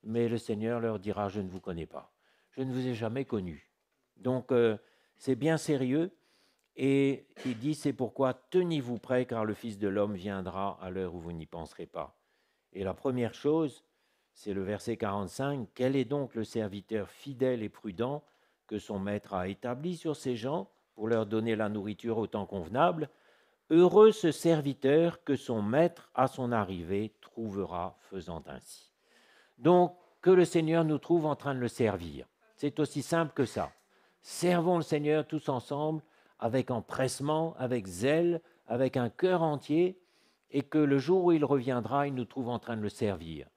Mais le Seigneur leur dira « Je ne vous connais pas, je ne vous ai jamais connu ». Donc, c'est bien sérieux. Et il dit « C'est pourquoi tenez-vous prêts, car le Fils de l'homme viendra à l'heure où vous n'y penserez pas ». Et la première chose, c'est le verset 45. « Quel est donc le serviteur fidèle et prudent que son maître a établi sur ces gens pour leur donner la nourriture au temps convenable ? Heureux ce serviteur que son maître, à son arrivée, trouvera faisant ainsi. » Donc, que le Seigneur nous trouve en train de le servir. C'est aussi simple que ça. Servons le Seigneur tous ensemble, avec empressement, avec zèle, avec un cœur entier, et que le jour où il reviendra, il nous trouve en train de le servir.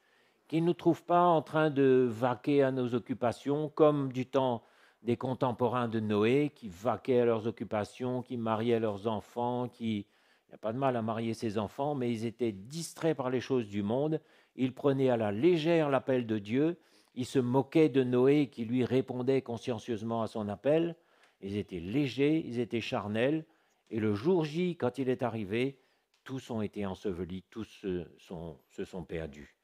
Qu'il ne nous trouve pas en train de vaquer à nos occupations, comme du temps des contemporains de Noé, qui vaquaient à leurs occupations, qui mariaient leurs enfants, il n'y a pas de mal à marier ses enfants, mais ils étaient distraits par les choses du monde. Ils prenaient à la légère l'appel de Dieu. Ils se moquaient de Noé qui lui répondait consciencieusement à son appel. Ils étaient légers, ils étaient charnels. Et le jour J, quand il est arrivé, tous ont été ensevelis, tous se sont perdus.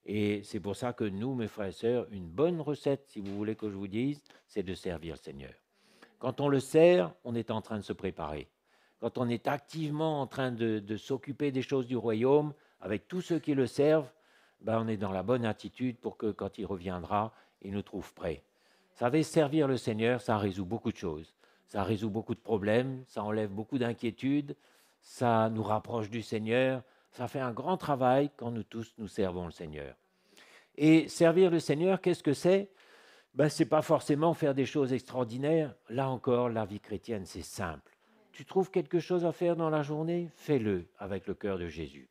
Et c'est pour ça que nous, mes frères et sœurs, une bonne recette, si vous voulez que je vous dise, c'est de servir le Seigneur. Quand on le sert, on est en train de se préparer. Quand on est activement en train de s'occuper des choses du royaume, avec tous ceux qui le servent, on est dans la bonne attitude pour que quand il reviendra, il nous trouve prêts. Vous savez, servir le Seigneur, ça résout beaucoup de choses. Ça résout beaucoup de problèmes, ça enlève beaucoup d'inquiétudes, ça nous rapproche du Seigneur. Ça fait un grand travail quand nous tous nous servons le Seigneur. Et servir le Seigneur, qu'est-ce que c'est ? Ce n'est pas forcément faire des choses extraordinaires. Là encore, la vie chrétienne, c'est simple. Tu trouves quelque chose à faire dans la journée ? Fais-le avec le cœur de Jésus.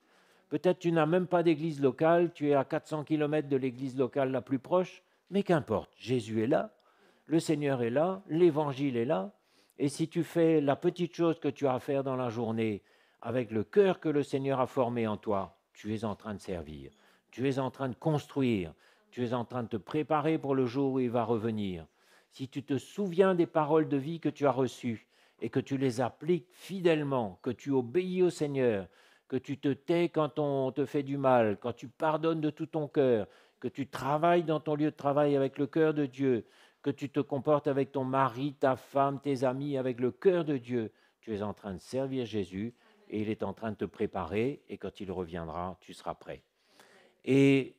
Peut-être tu n'as même pas d'église locale, tu es à 400 km de l'église locale la plus proche, mais qu'importe, Jésus est là, le Seigneur est là, l'évangile est là, et si tu fais la petite chose que tu as à faire dans la journée, avec le cœur que le Seigneur a formé en toi, tu es en train de servir, tu es en train de construire, Tu es en train de te préparer pour le jour où il va revenir. Si tu te souviens des paroles de vie que tu as reçues et que tu les appliques fidèlement, que tu obéis au Seigneur, que tu te tais quand on te fait du mal, quand tu pardonnes de tout ton cœur, que tu travailles dans ton lieu de travail avec le cœur de Dieu, que tu te comportes avec ton mari, ta femme, tes amis avec le cœur de Dieu, tu es en train de servir Jésus et il est en train de te préparer et quand il reviendra, tu seras prêt. Et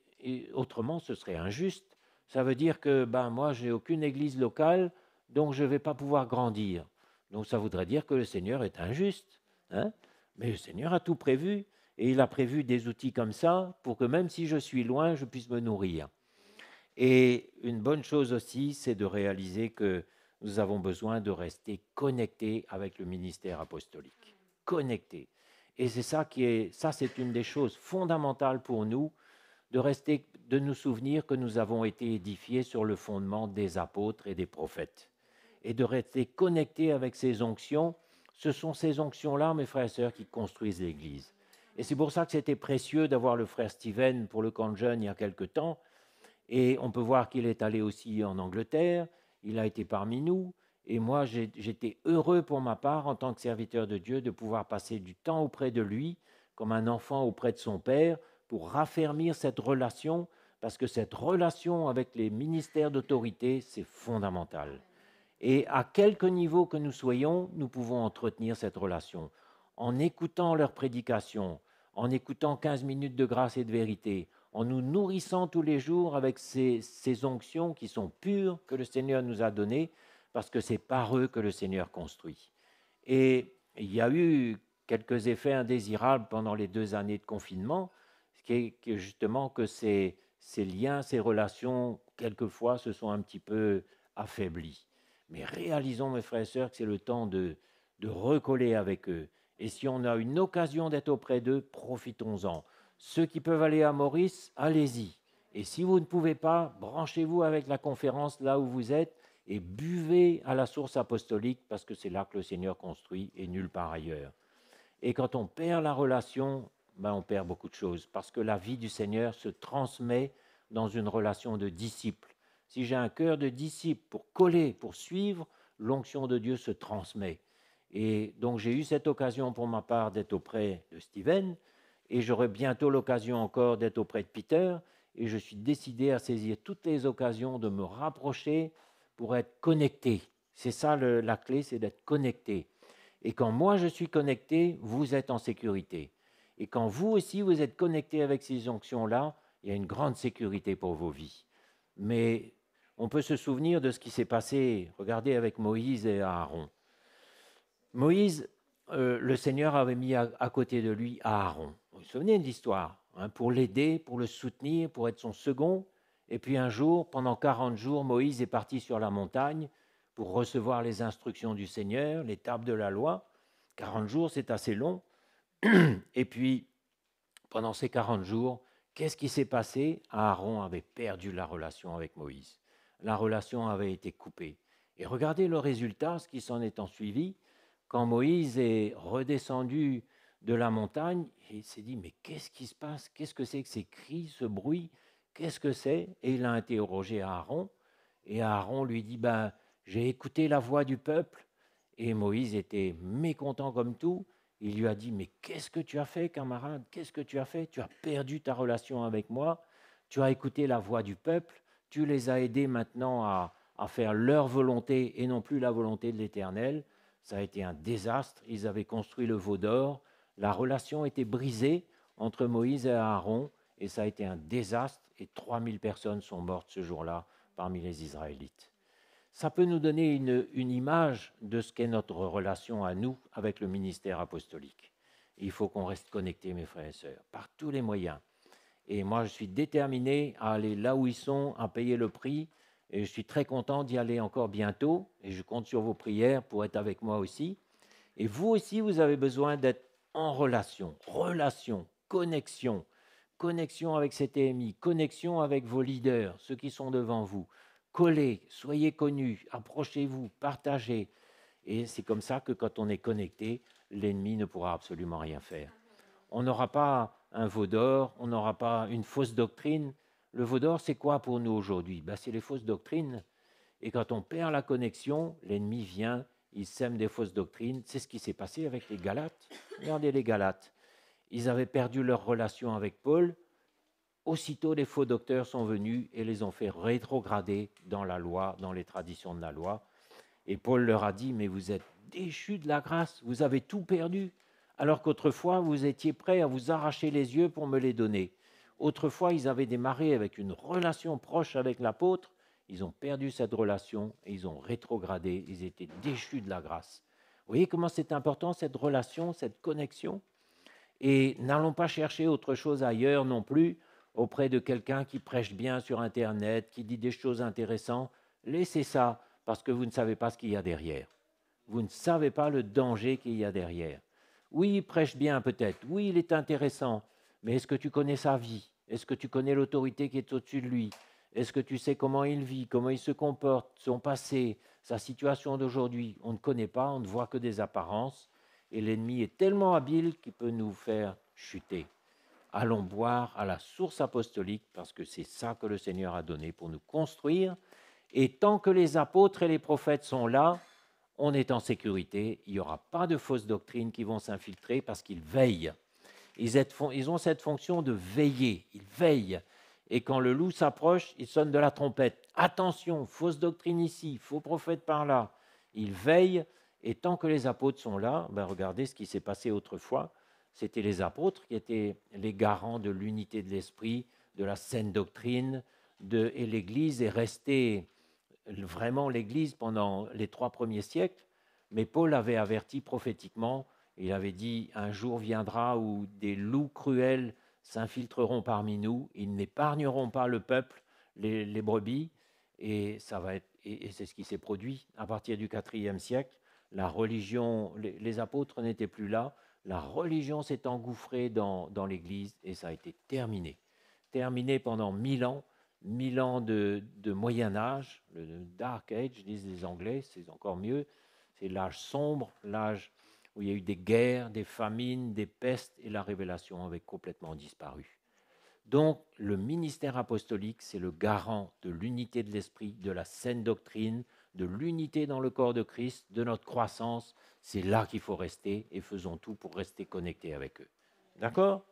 autrement, ce serait injuste. Ça veut dire que moi, je n'ai aucune église locale, donc je ne vais pas pouvoir grandir. Donc ça voudrait dire que le Seigneur est injuste. Hein? Mais le Seigneur a tout prévu, et il a prévu des outils comme ça pour que même si je suis loin, je puisse me nourrir. Et une bonne chose aussi, c'est de réaliser que nous avons besoin de rester connectés avec le ministère apostolique. Connectés. Et c'est ça c'est une des choses fondamentales pour nous, de nous souvenir que nous avons été édifiés sur le fondement des apôtres et des prophètes. Et de rester connectés avec ces onctions. Ce sont ces onctions-là, mes frères et sœurs, qui construisent l'Église. Et c'est pour ça que c'était précieux d'avoir le frère Steven pour le camp de jeunes il y a quelque temps. Et on peut voir qu'il est allé aussi en Angleterre, il a été parmi nous. Et moi, j'étais heureux pour ma part, en tant que serviteur de Dieu, de pouvoir passer du temps auprès de lui, comme un enfant auprès de son père, pour raffermir cette relation, parce que cette relation avec les ministères d'autorité, c'est fondamental. Et à quelque niveau que nous soyons, nous pouvons entretenir cette relation. En écoutant leurs prédications, en écoutant 15 minutes de grâce et de vérité, en nous nourrissant tous les jours avec ces onctions qui sont pures que le Seigneur nous a données, parce que c'est par eux que le Seigneur construit. Et il y a eu quelques effets indésirables pendant les 2 années de confinement, ce qui est que justement que ces liens, ces relations, quelquefois, se sont un petit peu affaiblis. Mais réalisons, mes frères et sœurs, que c'est le temps de recoller avec eux. Et si on a une occasion d'être auprès d'eux, profitons-en. Ceux qui peuvent aller à Maurice, allez-y. Et si vous ne pouvez pas, branchez-vous avec la conférence là où vous êtes et buvez à la source apostolique parce que c'est là que le Seigneur construit et nulle part ailleurs. Et quand on perd la relation, on perd beaucoup de choses parce que la vie du Seigneur se transmet dans une relation de disciple. Si j'ai un cœur de disciple pour coller, pour suivre, l'onction de Dieu se transmet. Et donc j'ai eu cette occasion pour ma part d'être auprès de Steven et j'aurai bientôt l'occasion encore d'être auprès de Peter et je suis décidé à saisir toutes les occasions de me rapprocher pour être connecté. C'est ça la clé, c'est d'être connecté. Et quand moi je suis connecté, vous êtes en sécurité. Et quand vous aussi vous êtes connecté avec ces onctions-là, il y a une grande sécurité pour vos vies. Mais on peut se souvenir de ce qui s'est passé, regardez, avec Moïse et Aaron. Moïse, le Seigneur avait mis à côté de lui Aaron. Vous vous souvenez de l'histoire, pour l'aider, pour le soutenir, pour être son second. Et puis un jour, pendant 40 jours, Moïse est parti sur la montagne pour recevoir les instructions du Seigneur, les tables de la loi. 40 jours, c'est assez long. Et puis, pendant ces 40 jours, qu'est-ce qui s'est passé? Aaron avait perdu la relation avec Moïse. La relation avait été coupée. Et regardez le résultat, ce qui s'en est ensuivi. Quand Moïse est redescendu de la montagne, il s'est dit, mais qu'est-ce qui se passe? Qu'est-ce que c'est que ces cris, ce bruit? Qu'est-ce que c'est? Et il a interrogé Aaron. Et Aaron lui dit, j'ai écouté la voix du peuple. Et Moïse était mécontent comme tout. Il lui a dit, mais qu'est-ce que tu as fait, camarade? Qu'est-ce que tu as fait? Tu as perdu ta relation avec moi. Tu as écouté la voix du peuple. Tu les as aidés maintenant à faire leur volonté et non plus la volonté de l'Éternel. Ça a été un désastre. Ils avaient construit le veau d'or. La relation était brisée entre Moïse et Aaron. Et ça a été un désastre. Et 3000 personnes sont mortes ce jour-là parmi les Israélites. Ça peut nous donner une image de ce qu'est notre relation à nous avec le ministère apostolique. Et il faut qu'on reste connectés, mes frères et sœurs, par tous les moyens. Et moi, je suis déterminé à aller là où ils sont, à payer le prix. Et je suis très content d'y aller encore bientôt. Et je compte sur vos prières pour être avec moi aussi. Et vous aussi, vous avez besoin d'être en relation, connexion avec CTMI, connexion avec vos leaders, ceux qui sont devant vous. Collez, soyez connus, approchez-vous, partagez. Et c'est comme ça que quand on est connecté, l'ennemi ne pourra absolument rien faire. On n'aura pas un veau d'or, on n'aura pas une fausse doctrine. Le veau d'or, c'est quoi pour nous aujourd'hui? C'est les fausses doctrines. Et quand on perd la connexion, l'ennemi vient, il sème des fausses doctrines. C'est ce qui s'est passé avec les Galates. Regardez les Galates. Ils avaient perdu leur relation avec Paul. Aussitôt, les faux docteurs sont venus et les ont fait rétrograder dans la loi, dans les traditions de la loi. Et Paul leur a dit, mais vous êtes déchus de la grâce, vous avez tout perdu, alors qu'autrefois, vous étiez prêts à vous arracher les yeux pour me les donner. Autrefois, ils avaient démarré avec une relation proche avec l'apôtre, ils ont perdu cette relation et ils ont rétrogradé, ils étaient déchus de la grâce. Vous voyez comment c'est important, cette relation, cette connexion? Et n'allons pas chercher autre chose ailleurs non plus, auprès de quelqu'un qui prêche bien sur Internet, qui dit des choses intéressantes. Laissez ça, parce que vous ne savez pas ce qu'il y a derrière. Vous ne savez pas le danger qu'il y a derrière. Oui, il prêche bien peut-être, oui, il est intéressant, mais est-ce que tu connais sa vie? Est-ce que tu connais l'autorité qui est au-dessus de lui? Est-ce que tu sais comment il vit, comment il se comporte, son passé, sa situation d'aujourd'hui? On ne connaît pas, on ne voit que des apparences, et l'ennemi est tellement habile qu'il peut nous faire chuter. Allons boire à la source apostolique, parce que c'est ça que le Seigneur a donné pour nous construire. Et tant que les apôtres et les prophètes sont là, on est en sécurité. Il n'y aura pas de fausses doctrines qui vont s'infiltrer parce qu'ils veillent. Ils ont cette fonction de veiller. Ils veillent. Et quand le loup s'approche, il sonne de la trompette. Attention, fausse doctrine ici, faux prophète par là. Ils veillent. Et tant que les apôtres sont là, regardez ce qui s'est passé autrefois. C'était les apôtres qui étaient les garants de l'unité de l'esprit, de la saine doctrine, et l'Église est restée vraiment l'Église pendant les 3 premiers siècles. Mais Paul avait averti prophétiquement, il avait dit « Un jour viendra où des loups cruels s'infiltreront parmi nous, ils n'épargneront pas le peuple, les brebis. » Et c'est ce qui s'est produit à partir du IVe siècle. La religion, les apôtres n'étaient plus là. La religion s'est engouffrée dans l'Église et ça a été terminé. Terminé pendant 1000 ans, 1000 ans de Moyen-Âge, le Dark Age, disent les Anglais, c'est encore mieux. C'est l'âge sombre, l'âge où il y a eu des guerres, des famines, des pestes et la révélation avait complètement disparu. Donc, le ministère apostolique, c'est le garant de l'unité de l'esprit, de la saine doctrine, de l'unité dans le corps de Christ, de notre croissance. C'est là qu'il faut rester et faisons tout pour rester connectés avec eux. D'accord?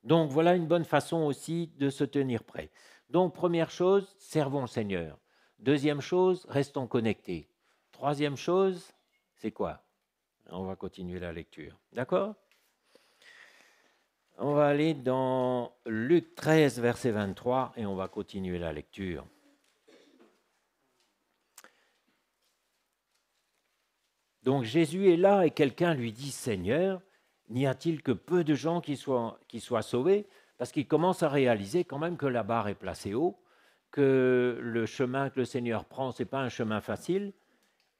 Donc, voilà une bonne façon aussi de se tenir prêt. Donc, première chose, servons le Seigneur. Deuxième chose, restons connectés. Troisième chose, c'est quoi? On va continuer la lecture. D'accord? On va aller dans Luc 13, verset 23, et on va continuer la lecture. Donc Jésus est là et quelqu'un lui dit « Seigneur, n'y a-t-il que peu de gens qui soient sauvés ?» Parce qu'il commence à réaliser quand même que la barre est placée haut, que le chemin que le Seigneur prend, ce n'est pas un chemin facile.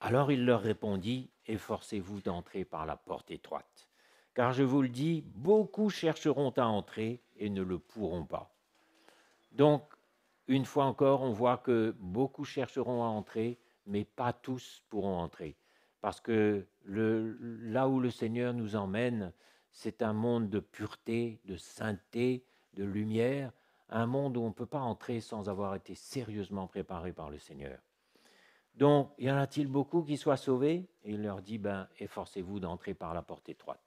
Alors il leur répondit « Efforcez-vous d'entrer par la porte étroite. Car je vous le dis, beaucoup chercheront à entrer et ne le pourront pas. » Donc, une fois encore, on voit que beaucoup chercheront à entrer, mais pas tous pourront entrer. Parce que là où le Seigneur nous emmène, c'est un monde de pureté, de sainteté, de lumière, un monde où on ne peut pas entrer sans avoir été sérieusement préparé par le Seigneur. Donc, y en a-t-il beaucoup qui soient sauvés? Et il leur dit, efforcez-vous d'entrer par la porte étroite.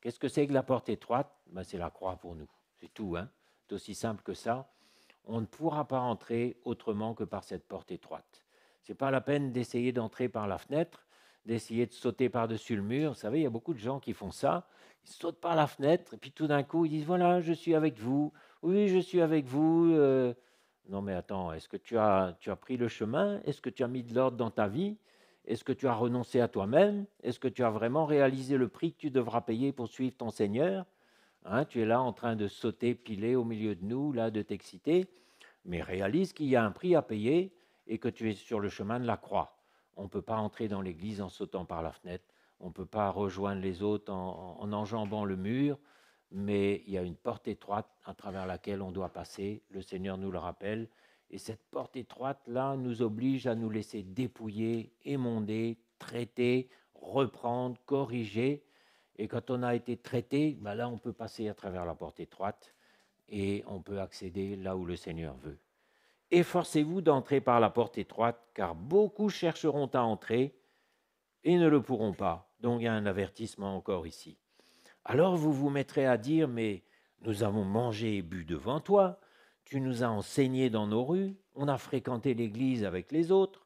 Qu'est-ce que c'est que la porte étroite? C'est la croix pour nous, c'est tout. C'est aussi simple que ça. On ne pourra pas entrer autrement que par cette porte étroite. Ce n'est pas la peine d'essayer d'entrer par la fenêtre, d'essayer de sauter par-dessus le mur. Vous savez, il y a beaucoup de gens qui font ça. Ils sautent par la fenêtre et puis tout d'un coup, ils disent « Voilà, je suis avec vous. Oui, je suis avec vous. » Non mais attends, est-ce que tu as pris le chemin? Est-ce que tu as mis de l'ordre dans ta vie? Est-ce que tu as renoncé à toi-même? Est-ce que tu as vraiment réalisé le prix que tu devras payer pour suivre ton Seigneur? Tu es là en train de sauter, piler au milieu de nous, là, de t'exciter. Mais réalise qu'il y a un prix à payer et que tu es sur le chemin de la croix. On ne peut pas entrer dans l'église en sautant par la fenêtre. On ne peut pas rejoindre les autres en enjambant le mur. Mais il y a une porte étroite à travers laquelle on doit passer. Le Seigneur nous le rappelle. Et cette porte étroite-là nous oblige à nous laisser dépouiller, émonder, traiter, reprendre, corriger. Et quand on a été traité, là, on peut passer à travers la porte étroite et on peut accéder là où le Seigneur veut. Efforcez-vous d'entrer par la porte étroite, car beaucoup chercheront à entrer et ne le pourront pas. Donc il y a un avertissement encore ici. Alors vous vous mettrez à dire, mais nous avons mangé et bu devant toi, tu nous as enseigné dans nos rues, on a fréquenté l'église avec les autres.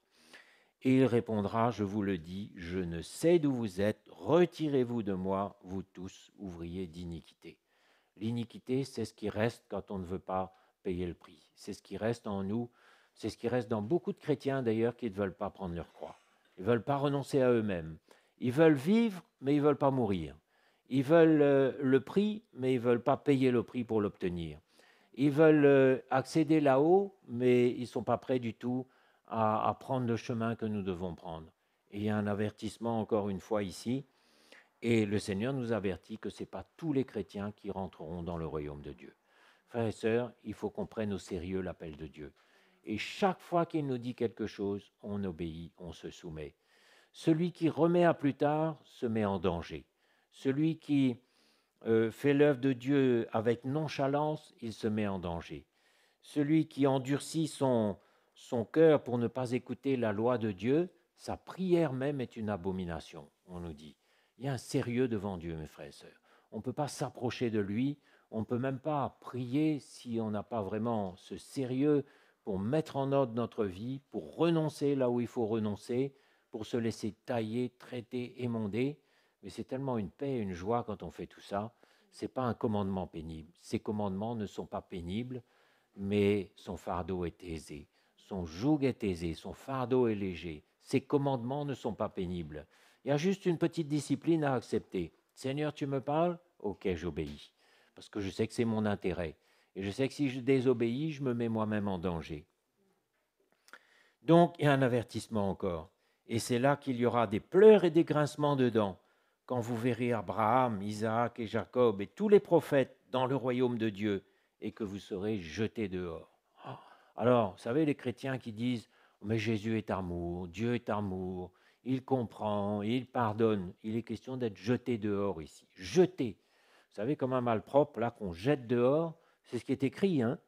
Et il répondra, je vous le dis, je ne sais d'où vous êtes, retirez-vous de moi, vous tous, ouvriers d'iniquité. L'iniquité, c'est ce qui reste quand on ne veut pas payer le prix. C'est ce qui reste en nous, c'est ce qui reste dans beaucoup de chrétiens d'ailleurs qui ne veulent pas prendre leur croix. Ils ne veulent pas renoncer à eux-mêmes. Ils veulent vivre, mais ils ne veulent pas mourir. Ils veulent le prix, mais ils ne veulent pas payer le prix pour l'obtenir. Ils veulent accéder là-haut, mais ils ne sont pas prêts du tout à prendre le chemin que nous devons prendre. Et il y a un avertissement encore une fois ici, et le Seigneur nous avertit que ce n'est pas tous les chrétiens qui rentreront dans le royaume de Dieu. Frères et sœurs, il faut qu'on prenne au sérieux l'appel de Dieu. Et chaque fois qu'il nous dit quelque chose, on obéit, on se soumet. Celui qui remet à plus tard se met en danger. Celui qui fait l'œuvre de Dieu avec nonchalance, il se met en danger. Celui qui endurcit son cœur pour ne pas écouter la loi de Dieu, sa prière même est une abomination, on nous dit. Il y a un sérieux devant Dieu, mes frères et sœurs. On ne peut pas s'approcher de lui, on ne peut même pas prier si on n'a pas vraiment ce sérieux pour mettre en ordre notre vie, pour renoncer là où il faut renoncer, pour se laisser tailler, traiter, émonder. Mais c'est tellement une paix et une joie quand on fait tout ça. Ce n'est pas un commandement pénible. Ces commandements ne sont pas pénibles, mais son fardeau est aisé. Son joug est aisé, son fardeau est léger. Ces commandements ne sont pas pénibles. Il y a juste une petite discipline à accepter. Seigneur, tu me parles? Ok, j'obéis. Parce que je sais que c'est mon intérêt. Et je sais que si je désobéis, je me mets moi-même en danger. Donc, il y a un avertissement encore. Et c'est là qu'il y aura des pleurs et des grincements de dents. Quand vous verrez Abraham, Isaac et Jacob et tous les prophètes dans le royaume de Dieu et que vous serez jetés dehors. Alors, vous savez, les chrétiens qui disent « Mais Jésus est amour, Dieu est amour, il comprend, il pardonne ». Il est question d'être jeté dehors ici. Jeté. Vous savez, comme un malpropre, là, qu'on jette dehors, c'est ce qui est écrit. Hein.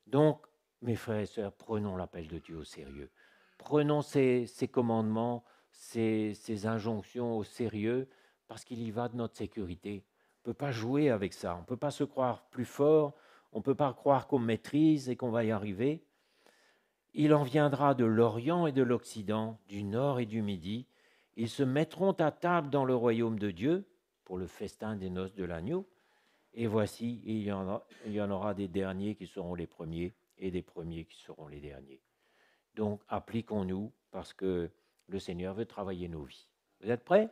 Donc, mes frères et sœurs, prenons l'appel de Dieu au sérieux. Prenons ces commandements, ces injonctions au sérieux, parce qu'il y va de notre sécurité. On ne peut pas jouer avec ça, on ne peut pas se croire plus fort, on ne peut pas croire qu'on maîtrise et qu'on va y arriver. Il en viendra de l'Orient et de l'Occident, du Nord et du Midi. Ils se mettront à table dans le royaume de Dieu, pour le festin des noces de l'agneau. Et voici, il y en aura des derniers qui seront les premiers et des premiers qui seront les derniers. Donc, appliquons-nous parce que le Seigneur veut travailler nos vies. Vous êtes prêts?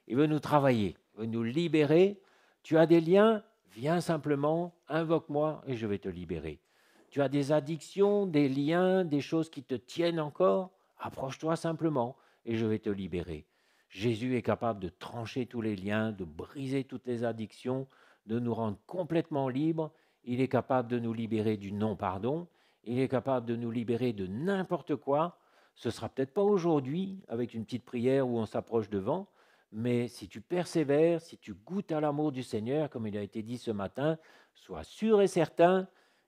Il veut nous travailler, il veut nous libérer. Tu as des liens? Viens simplement, invoque-moi et je vais te libérer. Tu as des addictions, des liens, des choses qui te tiennent encore? Approche-toi simplement et je vais te libérer. Jésus est capable de trancher tous les liens, de briser toutes les addictions, de nous rendre complètement libres. Il est capable de nous libérer du non-pardon. Il est capable de nous libérer de n'importe quoi. Ce ne sera peut-être pas aujourd'hui avec une petite prière où on s'approche devant, mais si tu persévères, si tu goûtes à l'amour du Seigneur, comme il a été dit ce matin, sois sûr et certain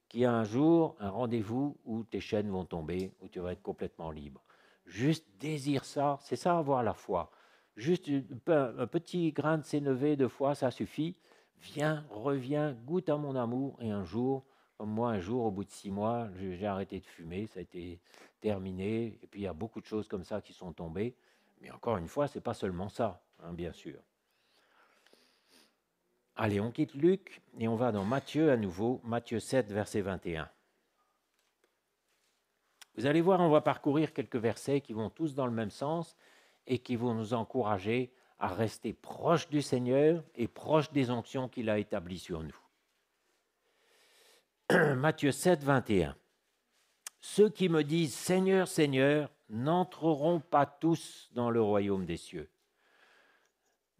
qu'il y a un jour, un rendez-vous où tes chaînes vont tomber, où tu vas être complètement libre. Juste désire ça, c'est ça avoir la foi. Juste un petit grain de sénévé de foi, ça suffit. Viens, reviens, goûte à mon amour et un jour, comme moi, un jour, au bout de 6 mois, j'ai arrêté de fumer, ça a été terminé. Et puis, il y a beaucoup de choses comme ça qui sont tombées. Mais encore une fois, ce n'est pas seulement ça, hein, bien sûr. Allez, on quitte Luc et on va dans Matthieu à nouveau, Matthieu 7, verset 21. Vous allez voir, on va parcourir quelques versets qui vont tous dans le même sens et qui vont nous encourager à rester proches du Seigneur et proches des onctions qu'il a établies sur nous. Matthieu 7, 21. Ceux qui me disent « Seigneur, Seigneur » n'entreront pas tous dans le royaume des cieux.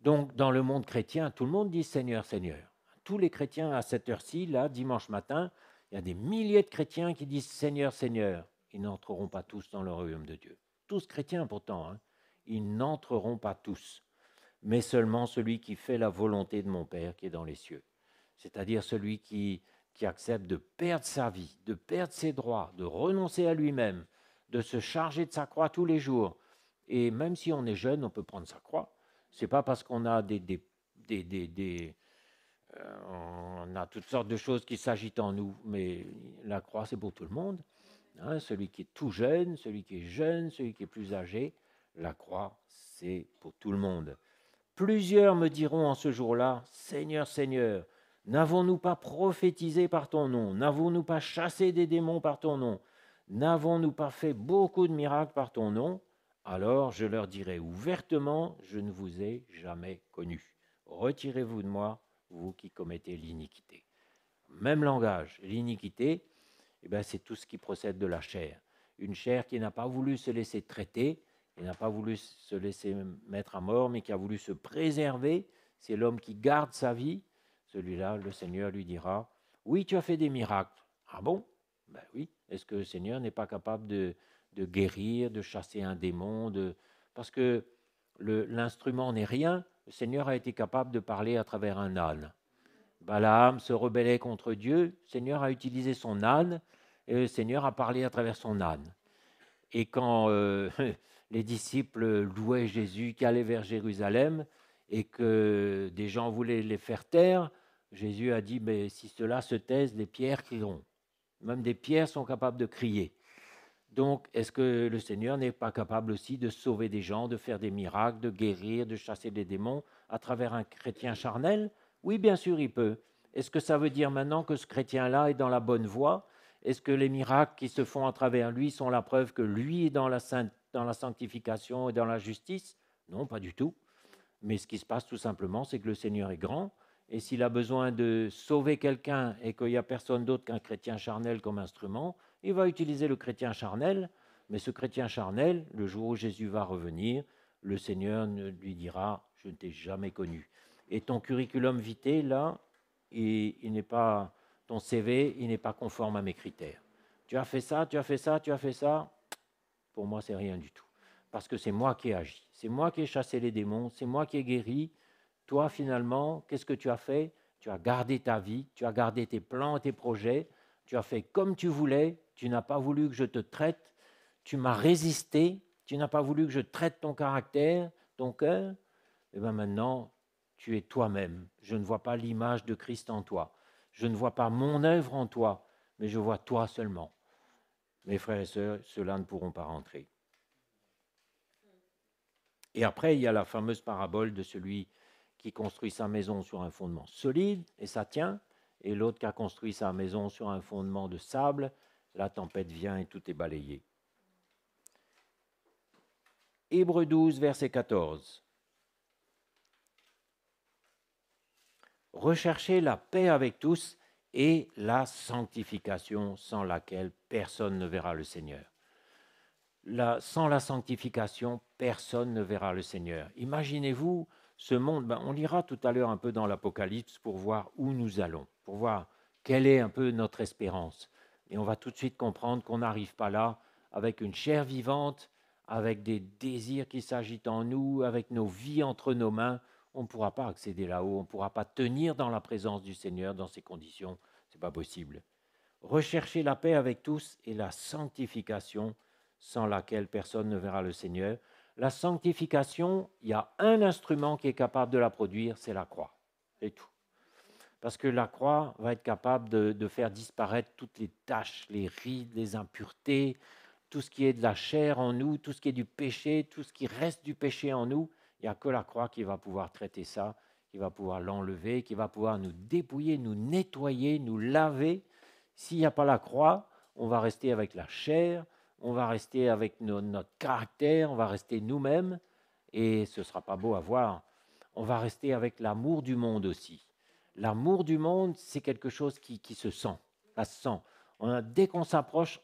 Donc, dans le monde chrétien, tout le monde dit « Seigneur, Seigneur ». Tous les chrétiens, à cette heure-ci, là, dimanche matin, il y a des milliers de chrétiens qui disent « Seigneur, Seigneur ». Ils n'entreront pas tous dans le royaume de Dieu. Tous chrétiens pourtant, hein. Ils n'entreront pas tous, mais seulement celui qui fait la volonté de mon Père qui est dans les cieux. C'est-à-dire celui qui qui accepte de perdre sa vie, de perdre ses droits, de renoncer à lui-même, de se charger de sa croix tous les jours. Et même si on est jeune, on peut prendre sa croix. Ce n'est pas parce qu'on a on a toutes sortes de choses qui s'agitent en nous, mais la croix, c'est pour tout le monde. Hein, celui qui est tout jeune, celui qui est jeune, celui qui est plus âgé, la croix, c'est pour tout le monde. Plusieurs me diront en ce jour-là, Seigneur, Seigneur, n'avons-nous pas prophétisé par ton nom? N'avons-nous pas chassé des démons par ton nom? N'avons-nous pas fait beaucoup de miracles par ton nom? Alors je leur dirai ouvertement, je ne vous ai jamais connu. Retirez-vous de moi, vous qui commettez l'iniquité. Même langage, l'iniquité, c'est tout ce qui procède de la chair. Une chair qui n'a pas voulu se laisser traiter, qui n'a pas voulu se laisser mettre à mort, mais qui a voulu se préserver. C'est l'homme qui garde sa vie. Celui-là, le Seigneur lui dira, oui, tu as fait des miracles. Ah bon? Ben oui. Est-ce que le Seigneur n'est pas capable de guérir, de chasser un démon, parce que l'instrument n'est rien. Le Seigneur a été capable de parler à travers un âne. Balaam se rebellait contre Dieu. Le Seigneur a utilisé son âne et le Seigneur a parlé à travers son âne. Et quand les disciples louaient Jésus qui allait vers Jérusalem et que des gens voulaient les faire taire, Jésus a dit, mais si ceux-là se taisent, les pierres crieront. Même des pierres sont capables de crier. Donc, est-ce que le Seigneur n'est pas capable aussi de sauver des gens, de faire des miracles, de guérir, de chasser des démons à travers un chrétien charnel? Oui, bien sûr, il peut. Est-ce que ça veut dire maintenant que ce chrétien-là est dans la bonne voie? Est-ce que les miracles qui se font à travers lui sont la preuve que lui est dans la sanctification et dans la justice? Non, pas du tout. Mais ce qui se passe tout simplement, c'est que le Seigneur est grand. Et s'il a besoin de sauver quelqu'un et qu'il n'y a personne d'autre qu'un chrétien charnel comme instrument, il va utiliser le chrétien charnel, mais ce chrétien charnel, le jour où Jésus va revenir, le Seigneur lui dira « Je ne t'ai jamais connu ». Et ton curriculum vitae, là, il n'est pas, ton CV, il n'est pas conforme à mes critères. Tu as fait ça, tu as fait ça, tu as fait ça. Pour moi, c'est rien du tout. Parce que c'est moi qui ai agi. C'est moi qui ai chassé les démons, c'est moi qui ai guéri. Toi, finalement, qu'est-ce que tu as fait? Tu as gardé ta vie, tu as gardé tes plans et tes projets, tu as fait comme tu voulais, tu n'as pas voulu que je te traite, tu m'as résisté, tu n'as pas voulu que je traite ton caractère, ton cœur. Et bien maintenant, tu es toi-même. Je ne vois pas l'image de Christ en toi. Je ne vois pas mon œuvre en toi, mais je vois toi seulement. Mes frères et sœurs, ceux-là ne pourront pas rentrer. Et après, il y a la fameuse parabole de celui qui construit sa maison sur un fondement solide, et ça tient, et l'autre qui a construit sa maison sur un fondement de sable, la tempête vient et tout est balayé. Hébreux 12, verset 14. Recherchez la paix avec tous et la sanctification sans laquelle personne ne verra le Seigneur. Sans la sanctification, personne ne verra le Seigneur. Imaginez-vous ce monde, on lira tout à l'heure un peu dans l'Apocalypse pour voir où nous allons, pour voir quelle est un peu notre espérance. Et on va tout de suite comprendre qu'on n'arrive pas là avec une chair vivante, avec des désirs qui s'agitent en nous, avec nos vies entre nos mains. On ne pourra pas accéder là-haut, on ne pourra pas tenir dans la présence du Seigneur dans ces conditions. Ce n'est pas possible. Recherchez la paix avec tous et la sanctification sans laquelle personne ne verra le Seigneur. La sanctification, il y a un instrument qui est capable de la produire, c'est la croix. C'est tout. Parce que la croix va être capable de faire disparaître toutes les taches, les rides, les impuretés, tout ce qui est de la chair en nous, tout ce qui est du péché, tout ce qui reste du péché en nous. Il n'y a que la croix qui va pouvoir traiter ça, qui va pouvoir l'enlever, qui va pouvoir nous dépouiller, nous nettoyer, nous laver. S'il n'y a pas la croix, on va rester avec la chair, on va rester avec notre caractère, on va rester nous-mêmes, et ce ne sera pas beau à voir. On va rester avec l'amour du monde aussi. L'amour du monde, c'est quelque chose qui se sent, ça se sent. Dès qu'on s'approche,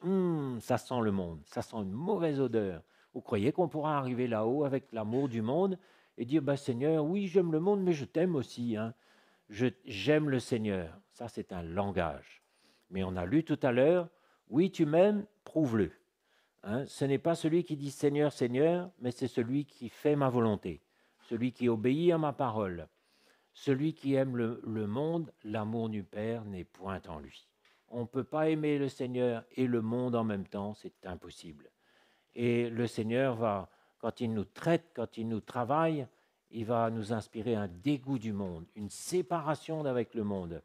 ça sent le monde, ça sent une mauvaise odeur. Vous croyez qu'on pourra arriver là-haut avec l'amour du monde et dire, Seigneur, oui, j'aime le monde, mais je t'aime aussi. J'aime le Seigneur. Ça, c'est un langage. Mais on a lu tout à l'heure, oui, tu m'aimes, prouve-le. Ce n'est pas celui qui dit Seigneur, Seigneur, mais c'est celui qui fait ma volonté, celui qui obéit à ma parole, Celui qui aime le monde, l'amour du Père n'est point en lui. On ne peut pas aimer le Seigneur et le monde en même temps, c'est impossible. Et le Seigneur va, quand il nous traite, quand il nous travaille, il va nous inspirer un dégoût du monde, une séparation avec le monde.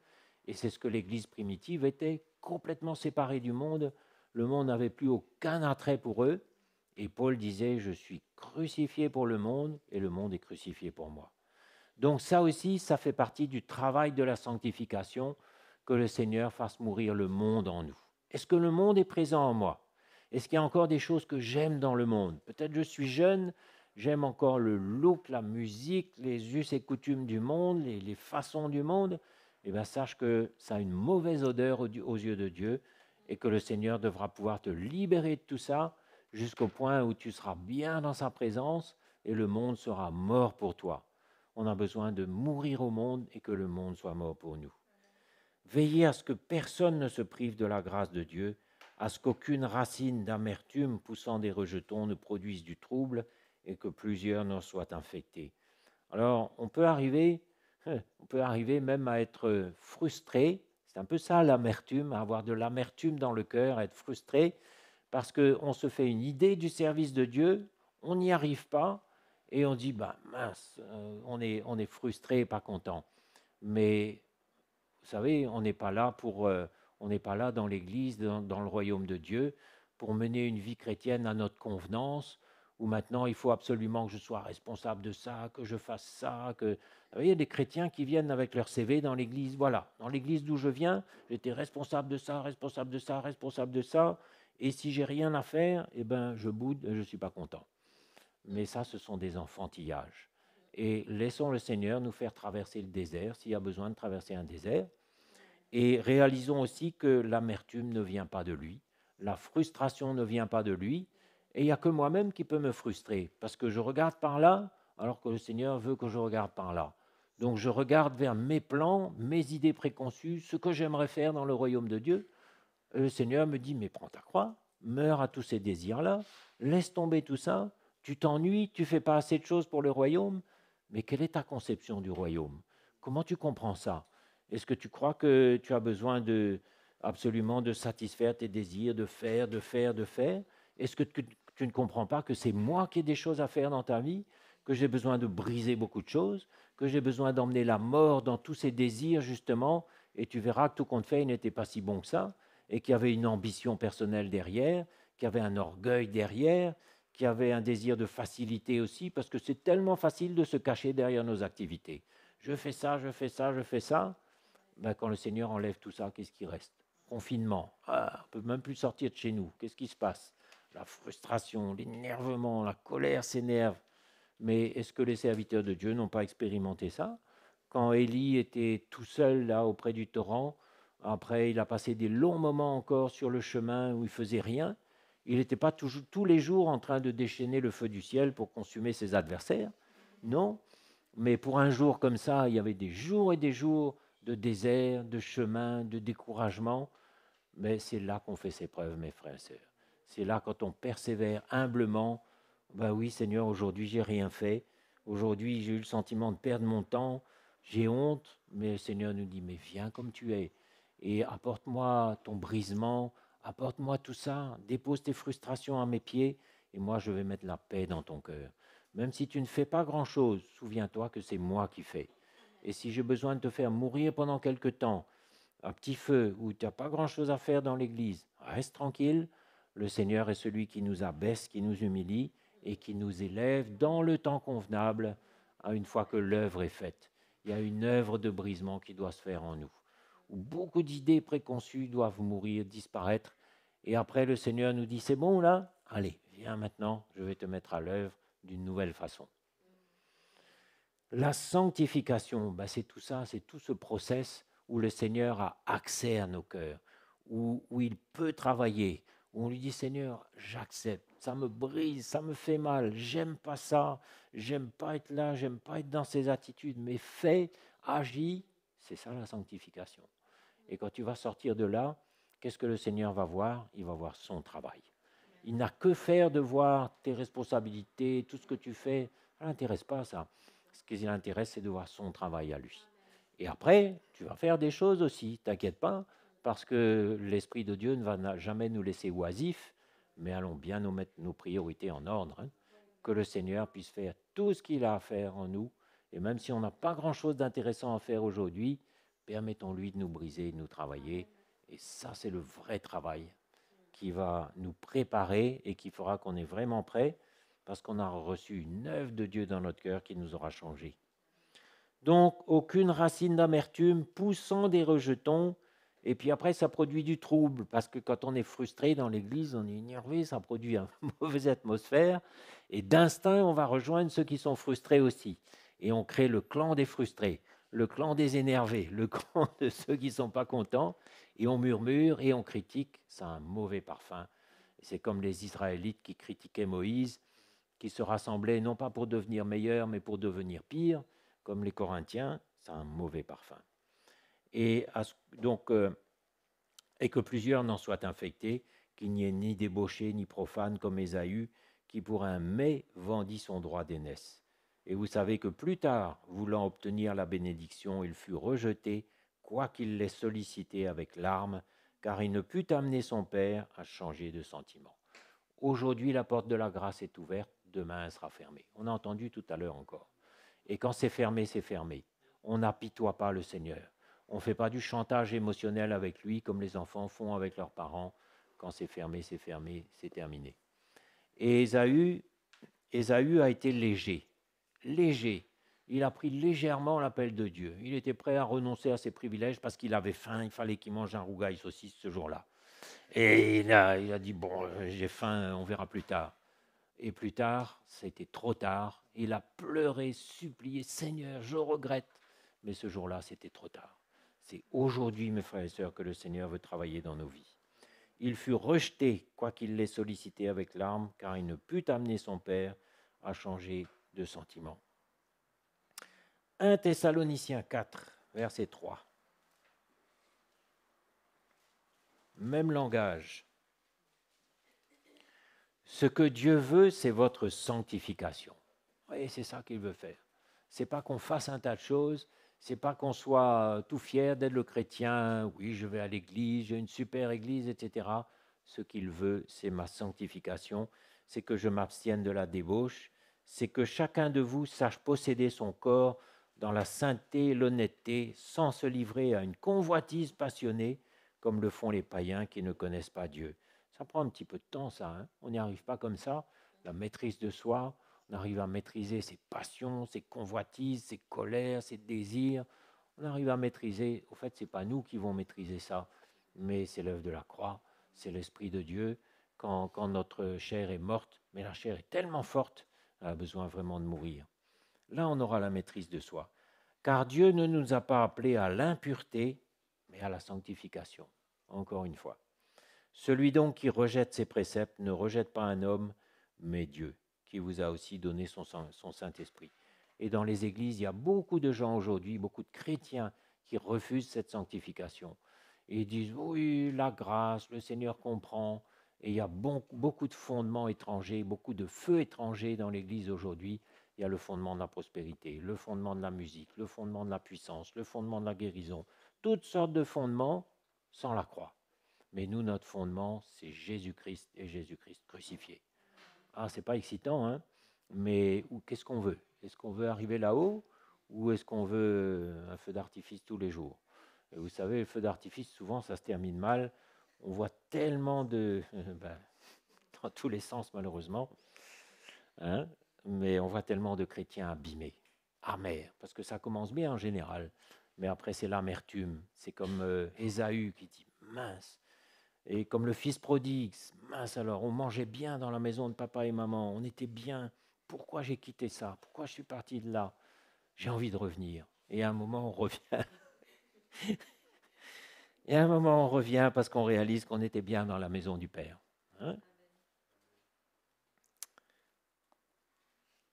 Et c'est ce que l'Église primitive était, complètement séparée du monde. Le monde n'avait plus aucun attrait pour eux. Et Paul disait, je suis crucifié pour le monde et le monde est crucifié pour moi. Donc ça aussi, ça fait partie du travail de la sanctification, que le Seigneur fasse mourir le monde en nous. Est-ce que le monde est présent en moi? Est-ce qu'il y a encore des choses que j'aime dans le monde? Peut-être je suis jeune, j'aime encore le look, la musique, les us et coutumes du monde, les façons du monde. Eh bien, sache que ça a une mauvaise odeur aux yeux de Dieu et que le Seigneur devra pouvoir te libérer de tout ça jusqu'au point où tu seras bien dans sa présence et le monde sera mort pour toi. On a besoin de mourir au monde et que le monde soit mort pour nous. Veillez à ce que personne ne se prive de la grâce de Dieu, à ce qu'aucune racine d'amertume poussant des rejetons ne produise du trouble et que plusieurs n'en soient infectés. Alors, on peut arriver même à être frustré. C'est un peu ça l'amertume, à avoir de l'amertume dans le cœur, à être frustré, parce qu'on se fait une idée du service de Dieu, on n'y arrive pas, et on dit, mince, on est frustré, pas content. Mais, vous savez, on n'est pas là dans l'Église, dans le royaume de Dieu, pour mener une vie chrétienne à notre convenance, où maintenant il faut absolument que je sois responsable de ça, que je fasse ça. Vous voyez, il y a des chrétiens qui viennent avec leur CV dans l'Église. Voilà, dans l'Église d'où je viens, j'étais responsable de ça, responsable de ça, responsable de ça, et si j'ai rien à faire, eh ben, je boude et je ne suis pas content. Mais ça, ce sont des enfantillages. Et laissons le Seigneur nous faire traverser le désert, s'il y a besoin de traverser un désert. Et réalisons aussi que l'amertume ne vient pas de lui, la frustration ne vient pas de lui, et il n'y a que moi-même qui peut me frustrer, parce que je regarde par là, alors que le Seigneur veut que je regarde par là. Donc je regarde vers mes plans, mes idées préconçues, ce que j'aimerais faire dans le royaume de Dieu. Et le Seigneur me dit, mais prends ta croix, meurs à tous ces désirs-là, laisse tomber tout ça, tu t'ennuies, tu ne fais pas assez de choses pour le royaume, mais quelle est ta conception du royaume? Comment tu comprends ça? Est-ce que tu crois que tu as besoin absolument de satisfaire tes désirs, de faire? Est-ce que tu ne comprends pas que c'est moi qui ai des choses à faire dans ta vie, que j'ai besoin de briser beaucoup de choses, que j'ai besoin d'emmener la mort dans tous ces désirs, justement, et tu verras que tout compte fait, il n'était pas si bon que ça, et qu'il y avait une ambition personnelle derrière, qu'il y avait un orgueil derrière, qu'il y avait un désir de facilité aussi, parce que c'est tellement facile de se cacher derrière nos activités. Je fais ça. Ben, quand le Seigneur enlève tout ça, qu'est-ce qui reste? Confinement. On ne peut même plus sortir de chez nous. Qu'est-ce qui se passe? La frustration, l'énervement, la colère s'énerve. Mais est-ce que les serviteurs de Dieu n'ont pas expérimenté ça? Quand Élie était tout seul là auprès du torrent, après il a passé des longs moments encore sur le chemin où il ne faisait rien. Il n'était pas tous les jours en train de déchaîner le feu du ciel pour consumer ses adversaires. Non, mais pour un jour comme ça, il y avait des jours et des jours de désert, de chemin, de découragement. Mais c'est là qu'on fait ses preuves, mes frères et sœurs. C'est là quand on persévère humblement. Ben oui, Seigneur, aujourd'hui, j'ai rien fait. Aujourd'hui, j'ai eu le sentiment de perdre mon temps. J'ai honte, mais le Seigneur nous dit, mais viens comme tu es et apporte-moi ton brisement, apporte-moi tout ça, dépose tes frustrations à mes pieds et moi, je vais mettre la paix dans ton cœur. Même si tu ne fais pas grand-chose, souviens-toi que c'est moi qui fais. Et si j'ai besoin de te faire mourir pendant quelque temps, à petit feu, où tu n'as pas grand-chose à faire dans l'église, reste tranquille. Le Seigneur est celui qui nous abaisse, qui nous humilie et qui nous élève dans le temps convenable, une fois que l'œuvre est faite. Il y a une œuvre de brisement qui doit se faire en nous, où beaucoup d'idées préconçues doivent mourir, disparaître. Et après, le Seigneur nous dit, c'est bon là? Allez, viens maintenant, je vais te mettre à l'œuvre d'une nouvelle façon. La sanctification, c'est tout ça, c'est tout ce process où le Seigneur a accès à nos cœurs, où il peut travailler, où on lui dit, Seigneur, j'accepte, ça me brise, ça me fait mal, j'aime pas ça, j'aime pas être là, j'aime pas être dans ces attitudes, mais fais, agis, c'est ça la sanctification. Et quand tu vas sortir de là, qu'est-ce que le Seigneur va voir? Il va voir son travail. Il n'a que faire de voir tes responsabilités, tout ce que tu fais, ça ne l'intéresse pas ça. Ce qui l'intéresse, c'est de voir son travail à lui. Et après, tu vas faire des choses aussi, t'inquiète pas, parce que l'Esprit de Dieu ne va jamais nous laisser oisifs, mais allons bien nous mettre nos priorités en ordre, hein, que le Seigneur puisse faire tout ce qu'il a à faire en nous, et même si on n'a pas grand-chose d'intéressant à faire aujourd'hui, permettons-lui de nous briser, de nous travailler, et ça, c'est le vrai travail qui va nous préparer et qui fera qu'on est vraiment prêt, parce qu'on a reçu une œuvre de Dieu dans notre cœur qui nous aura changé. Donc, aucune racine d'amertume, poussant des rejetons, et puis après, ça produit du trouble, parce que quand on est frustré dans l'église, on est énervé, ça produit une mauvaise atmosphère, et d'instinct, on va rejoindre ceux qui sont frustrés aussi. Et on crée le clan des frustrés, le clan des énervés, le clan de ceux qui ne sont pas contents, et on murmure et on critique, ça a un mauvais parfum. C'est comme les Israélites qui critiquaient Moïse, qui se rassemblaient non pas pour devenir meilleurs, mais pour devenir pires, comme les Corinthiens, ça a un mauvais parfum. Et que plusieurs n'en soient infectés, qu'il n'y ait ni débauchés ni profanes comme Ésaü, qui pour un mais vendit son droit d'aînesse. Et vous savez que plus tard, voulant obtenir la bénédiction, il fut rejeté, quoiqu'il l'ait sollicité avec larmes, car il ne put amener son père à changer de sentiment. Aujourd'hui, la porte de la grâce est ouverte, demain elle sera fermée. On a entendu tout à l'heure encore. Et quand c'est fermé, c'est fermé. On n'apitoie pas le Seigneur. On ne fait pas du chantage émotionnel avec lui comme les enfants font avec leurs parents. Quand c'est fermé, c'est terminé. Et Ésaü a été léger. Léger. Il a pris légèrement l'appel de Dieu. Il était prêt à renoncer à ses privilèges parce qu'il avait faim. Il fallait qu'il mange un rougail saucisse ce jour-là. Et il a dit, bon, j'ai faim, on verra plus tard. Et plus tard, c'était trop tard. Il a pleuré, supplié, Seigneur, je regrette. Mais ce jour-là, c'était trop tard. C'est aujourd'hui, mes frères et sœurs, que le Seigneur veut travailler dans nos vies. Il fut rejeté, quoiqu'il l'ait sollicité avec larmes, car il ne put amener son père à changer de sentiment. 1 Thessaloniciens 4, verset 3. Même langage. Ce que Dieu veut, c'est votre sanctification. Et c'est ça qu'il veut faire. C'est pas qu'on fasse un tas de choses, c'est pas qu'on soit tout fier d'être le chrétien, oui, je vais à l'église, j'ai une super église, etc. Ce qu'il veut, c'est ma sanctification, c'est que je m'abstienne de la débauche, c'est que chacun de vous sache posséder son corps dans la sainteté et l'honnêteté, sans se livrer à une convoitise passionnée, comme le font les païens qui ne connaissent pas Dieu. Ça prend un petit peu de temps, ça. Hein, on n'y arrive pas comme ça. La maîtrise de soi, on arrive à maîtriser ses passions, ses convoitises, ses colères, ses désirs. On arrive à maîtriser. Au fait, ce n'est pas nous qui vont maîtriser ça, mais c'est l'œuvre de la croix, c'est l'Esprit de Dieu. Quand notre chair est morte, mais la chair est tellement forte, elle a besoin vraiment de mourir. Là, on aura la maîtrise de soi. Car Dieu ne nous a pas appelés à l'impureté, mais à la sanctification. Encore une fois. Celui donc qui rejette ses préceptes ne rejette pas un homme, mais Dieu, qui vous a aussi donné son Saint-Esprit. Et dans les églises, il y a beaucoup de gens aujourd'hui, beaucoup de chrétiens qui refusent cette sanctification. Et ils disent, oui, la grâce, le Seigneur comprend. Et il y a beaucoup de fondements étrangers, beaucoup de feux étrangers dans l'église aujourd'hui. Il y a le fondement de la prospérité, le fondement de la musique, le fondement de la puissance, le fondement de la guérison. Toutes sortes de fondements sans la croix. Mais nous, notre fondement, c'est Jésus-Christ et Jésus-Christ crucifié. Ah, c'est pas excitant, hein? Mais qu'est-ce qu'on veut? Est-ce qu'on veut arriver là-haut ou est-ce qu'on veut un feu d'artifice tous les jours? Et vous savez, le feu d'artifice, souvent, ça se termine mal. On voit tellement dans tous les sens, malheureusement, hein? Mais on voit tellement de chrétiens abîmés, amers, parce que ça commence bien en général, mais après, c'est l'amertume. C'est comme Ésaü qui dit, mince. Et comme le fils prodigue, mince alors, on mangeait bien dans la maison de papa et maman, on était bien. Pourquoi j'ai quitté ça? Pourquoi je suis parti de là? J'ai envie de revenir. Et à un moment, on revient. Et à un moment, on revient parce qu'on réalise qu'on était bien dans la maison du Père. Hein?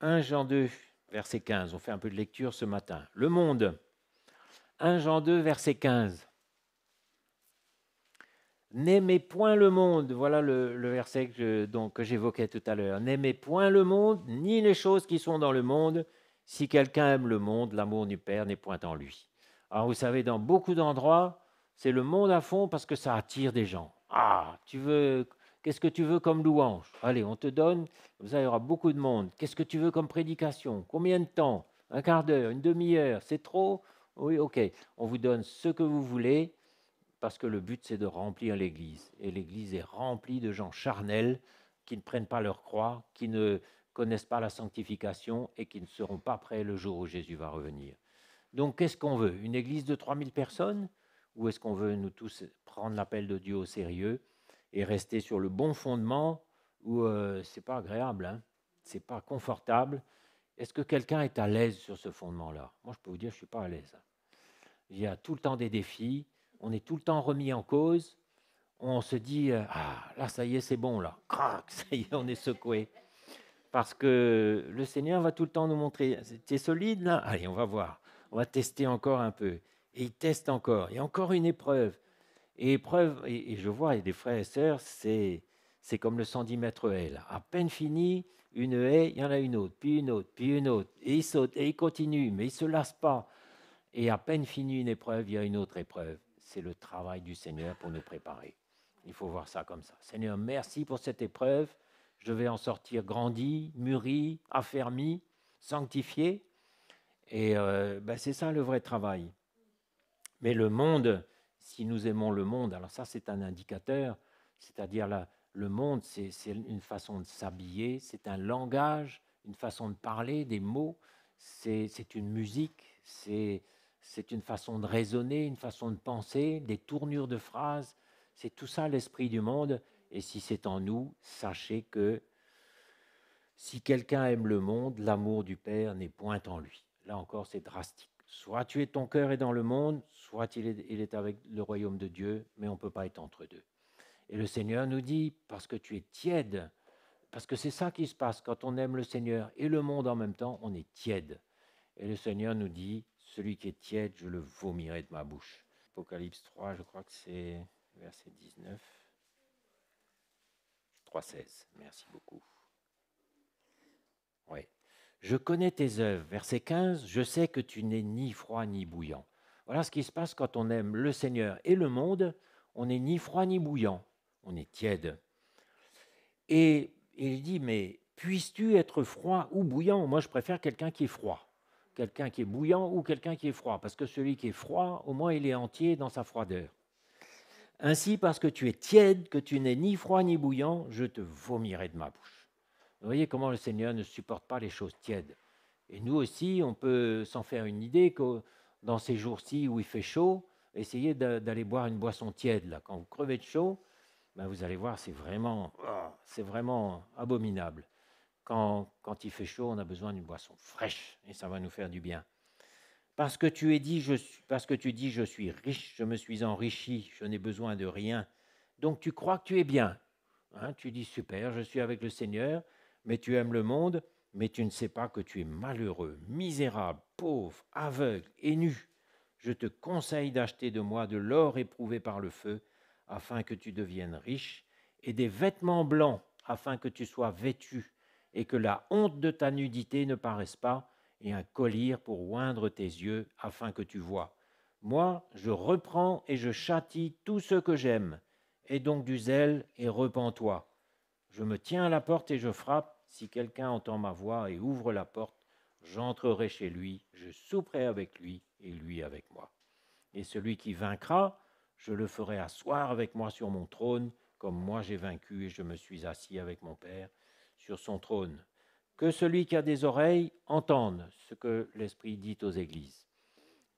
1 Jean 2, verset 15. On fait un peu de lecture ce matin. Le monde. 1 Jean 2, verset 15. N'aimez point le monde, voilà le verset que j'évoquais tout à l'heure. N'aimez point le monde, ni les choses qui sont dans le monde. Si quelqu'un aime le monde, l'amour du Père n'est point en lui. Alors vous savez, dans beaucoup d'endroits, c'est le monde à fond parce que ça attire des gens. Ah, qu'est-ce que tu veux comme louange? Allez, on te donne, comme ça il y aura beaucoup de monde. Qu'est-ce que tu veux comme prédication? Combien de temps? Un quart d'heure, une demi-heure, c'est trop? Oui, ok. On vous donne ce que vous voulez parce que le but c'est de remplir l'Église. Et l'Église est remplie de gens charnels qui ne prennent pas leur croix, qui ne connaissent pas la sanctification et qui ne seront pas prêts le jour où Jésus va revenir. Donc qu'est-ce qu'on veut? Une Église de 3000 personnes? Ou est-ce qu'on veut nous tous prendre l'appel de Dieu au sérieux et rester sur le bon fondement où c'est pas agréable, hein? C'est pas confortable? Est-ce que quelqu'un est à l'aise sur ce fondement-là? Moi, je peux vous dire, je ne suis pas à l'aise. Il y a tout le temps des défis, on est tout le temps remis en cause, on se dit, ah, là, ça y est, c'est bon, là. Crac, ça y est, on est secoué. Parce que le Seigneur va tout le temps nous montrer, t'es solide, là? Allez, on va voir. On va tester encore un peu. Et il teste encore. Il y a encore une épreuve. Et je vois, il y a des frères et sœurs, c'est comme le 110 mètres haie. Là. À peine fini, une haie, il y en a une autre, puis une autre, puis une autre. Et il saute, et il continue, mais il ne se lasse pas. Et à peine fini une épreuve, il y a une autre épreuve. C'est le travail du Seigneur pour nous préparer. Il faut voir ça comme ça. Seigneur, merci pour cette épreuve. Je vais en sortir grandi, mûri, affermi, sanctifié. Et c'est ça le vrai travail. Mais le monde, si nous aimons le monde, alors ça c'est un indicateur, c'est-à-dire le monde c'est une façon de s'habiller, c'est un langage, une façon de parler, des mots, c'est une musique, c'est une façon de raisonner, une façon de penser, des tournures de phrases, c'est tout ça l'esprit du monde. Et si c'est en nous, sachez que si quelqu'un aime le monde, l'amour du Père n'est point en lui. Là encore c'est drastique. Soit ton cœur est dans le monde, soit il est avec le royaume de Dieu, mais on ne peut pas être entre deux. Et le Seigneur nous dit, parce que tu es tiède, parce que c'est ça qui se passe quand on aime le Seigneur et le monde en même temps, on est tiède. Et le Seigneur nous dit, celui qui est tiède, je le vomirai de ma bouche. Apocalypse 3, je crois que c'est verset 19. 3,16, merci beaucoup. Oui. Je connais tes œuvres. Verset 15, je sais que tu n'es ni froid ni bouillant. Voilà ce qui se passe quand on aime le Seigneur et le monde. On n'est ni froid ni bouillant. On est tiède. Et il dit, mais puisses-tu être froid ou bouillant? Moi, je préfère quelqu'un qui est froid. Quelqu'un qui est bouillant ou quelqu'un qui est froid. Parce que celui qui est froid, au moins, il est entier dans sa froideur. Ainsi, parce que tu es tiède, que tu n'es ni froid ni bouillant, je te vomirai de ma bouche. Vous voyez comment le Seigneur ne supporte pas les choses tièdes. Et nous aussi, on peut s'en faire une idée que dans ces jours-ci où il fait chaud, essayez d'aller boire une boisson tiède. Là. Quand vous crevez de chaud, vous allez voir, c'est vraiment abominable. Quand il fait chaud, on a besoin d'une boisson fraîche et ça va nous faire du bien. Parce que tu dis, je suis riche, je me suis enrichi, je n'ai besoin de rien. Donc tu crois que tu es bien. Hein, tu dis, super, je suis avec le Seigneur. Mais tu aimes le monde, mais tu ne sais pas que tu es malheureux, misérable, pauvre, aveugle et nu. Je te conseille d'acheter de moi de l'or éprouvé par le feu, afin que tu deviennes riche, et des vêtements blancs, afin que tu sois vêtu, et que la honte de ta nudité ne paraisse pas, et un collier pour oindre tes yeux, afin que tu vois. Moi, je reprends et je châtie tous ceux que j'aime. Aie donc du zèle et repens-toi. Je me tiens à la porte et je frappe. Si quelqu'un entend ma voix et ouvre la porte, j'entrerai chez lui, je souperai avec lui et lui avec moi. Et celui qui vaincra, je le ferai asseoir avec moi sur mon trône, comme moi j'ai vaincu et je me suis assis avec mon Père sur son trône. Que celui qui a des oreilles entende ce que l'Esprit dit aux églises.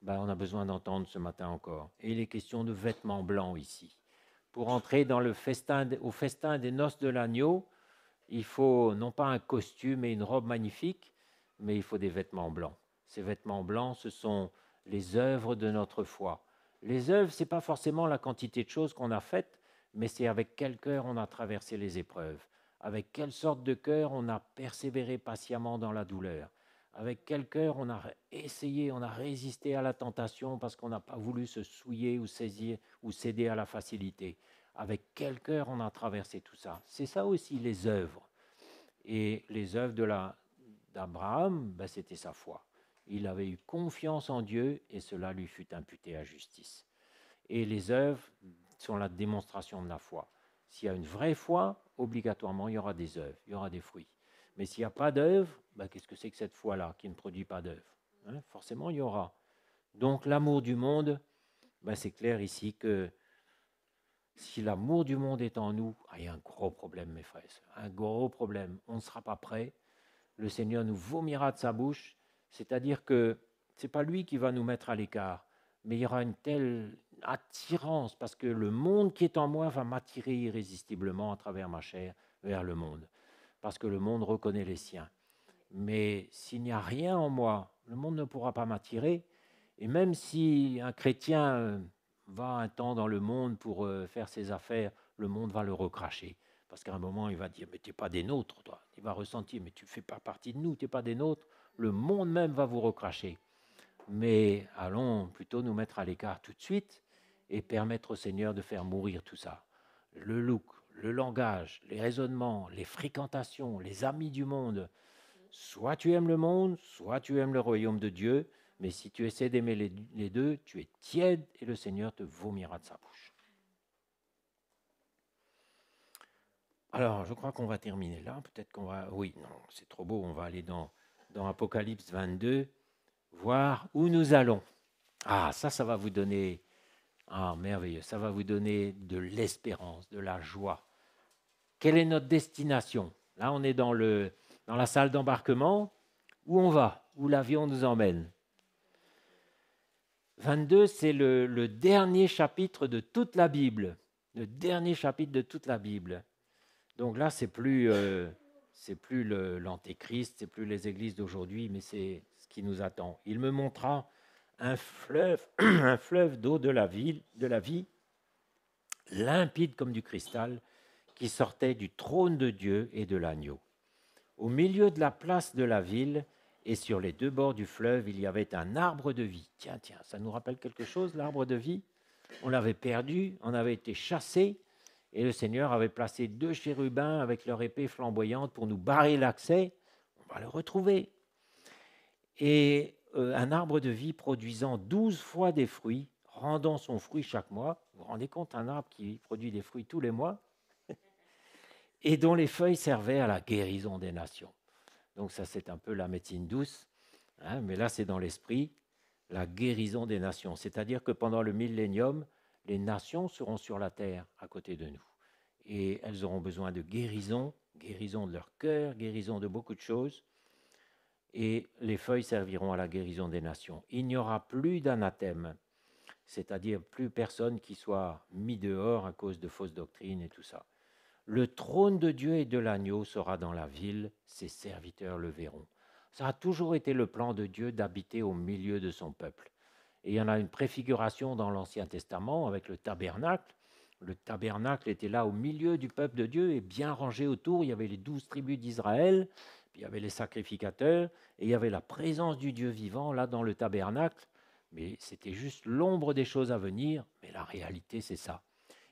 On a besoin d'entendre ce matin encore. Et il est question de vêtements blancs ici. Pour entrer dans au festin des noces de l'agneau, il faut non pas un costume et une robe magnifique, mais il faut des vêtements blancs. Ces vêtements blancs, ce sont les œuvres de notre foi. Les œuvres, ce n'est pas forcément la quantité de choses qu'on a faites, mais c'est avec quel cœur on a traversé les épreuves, avec quelle sorte de cœur on a persévéré patiemment dans la douleur, avec quel cœur on a essayé, on a résisté à la tentation parce qu'on n'a pas voulu se souiller ou saisir ou céder à la facilité. Avec quel cœur on a traversé tout ça. C'est ça aussi les œuvres. Et les œuvres d'Abraham, ben, c'était sa foi. Il avait eu confiance en Dieu et cela lui fut imputé à justice. Et les œuvres sont la démonstration de la foi. S'il y a une vraie foi, obligatoirement, il y aura des œuvres, il y aura des fruits. Mais s'il n'y a pas d'œuvre, ben, qu'est-ce que c'est que cette foi-là qui ne produit pas d'œuvre? Forcément, il y aura. Donc l'amour du monde, ben, c'est clair ici que si l'amour du monde est en nous, il y a un gros problème, mes frères, un gros problème. On ne sera pas prêt. Le Seigneur nous vomira de sa bouche, c'est-à-dire que ce n'est pas lui qui va nous mettre à l'écart, mais il y aura une telle attirance, parce que le monde qui est en moi va m'attirer irrésistiblement à travers ma chair vers le monde, parce que le monde reconnaît les siens. Mais s'il n'y a rien en moi, le monde ne pourra pas m'attirer, et même si un chrétien va un temps dans le monde pour faire ses affaires, le monde va le recracher. Parce qu'à un moment, il va dire, mais tu n'es pas des nôtres, toi. Il va ressentir, mais tu ne fais pas partie de nous, tu n'es pas des nôtres. Le monde même va vous recracher. Mais allons plutôt nous mettre à l'écart tout de suite et permettre au Seigneur de faire mourir tout ça. Le look, le langage, les raisonnements, les fréquentations, les amis du monde. Soit tu aimes le monde, soit tu aimes le royaume de Dieu. Mais si tu essaies d'aimer les deux, tu es tiède et le Seigneur te vomira de sa bouche. Alors, je crois qu'on va terminer là. Peut-être qu'on va... Oui, non, c'est trop beau. On va aller dans Apocalypse 22, voir où nous allons. Ah, ça va vous donner... Ah, merveilleux. Ça va vous donner de l'espérance, de la joie. Quelle est notre destination? Là, on est dans la salle d'embarquement. Où on va? Où l'avion nous emmène? 22, c'est le dernier chapitre de toute la Bible. Le dernier chapitre de toute la Bible. Donc là, c'est plus l'antéchrist, c'est plus les églises d'aujourd'hui, mais c'est ce qui nous attend. Il me montra un fleuve d'eau de la vie, limpide comme du cristal, qui sortait du trône de Dieu et de l'agneau. Au milieu de la place de la ville et sur les deux bords du fleuve, il y avait un arbre de vie. Tiens, ça nous rappelle quelque chose, l'arbre de vie? On l'avait perdu, on avait été chassés. Et le Seigneur avait placé 2 chérubins avec leur épée flamboyante pour nous barrer l'accès. On va le retrouver. Et un arbre de vie produisant 12 fois des fruits, rendant son fruit chaque mois. Vous vous rendez compte, un arbre qui produit des fruits tous les mois et dont les feuilles servaient à la guérison des nations. Donc ça, c'est un peu la médecine douce, mais là, c'est dans l'esprit, la guérison des nations. C'est-à-dire que pendant le millénium, les nations seront sur la terre à côté de nous. Et elles auront besoin de guérison de leur cœur, guérison de beaucoup de choses. Et les feuilles serviront à la guérison des nations. Il n'y aura plus d'anathème, c'est-à-dire plus personne qui soit mis dehors à cause de fausses doctrines et tout ça. Le trône de Dieu et de l'agneau sera dans la ville, ses serviteurs le verront. Ça a toujours été le plan de Dieu d'habiter au milieu de son peuple. Et il y en a une préfiguration dans l'Ancien Testament avec le tabernacle. Le tabernacle était là au milieu du peuple de Dieu et bien rangé autour. Il y avait les 12 tribus d'Israël, puis il y avait les sacrificateurs, et il y avait la présence du Dieu vivant là dans le tabernacle. Mais c'était juste l'ombre des choses à venir, mais la réalité c'est ça.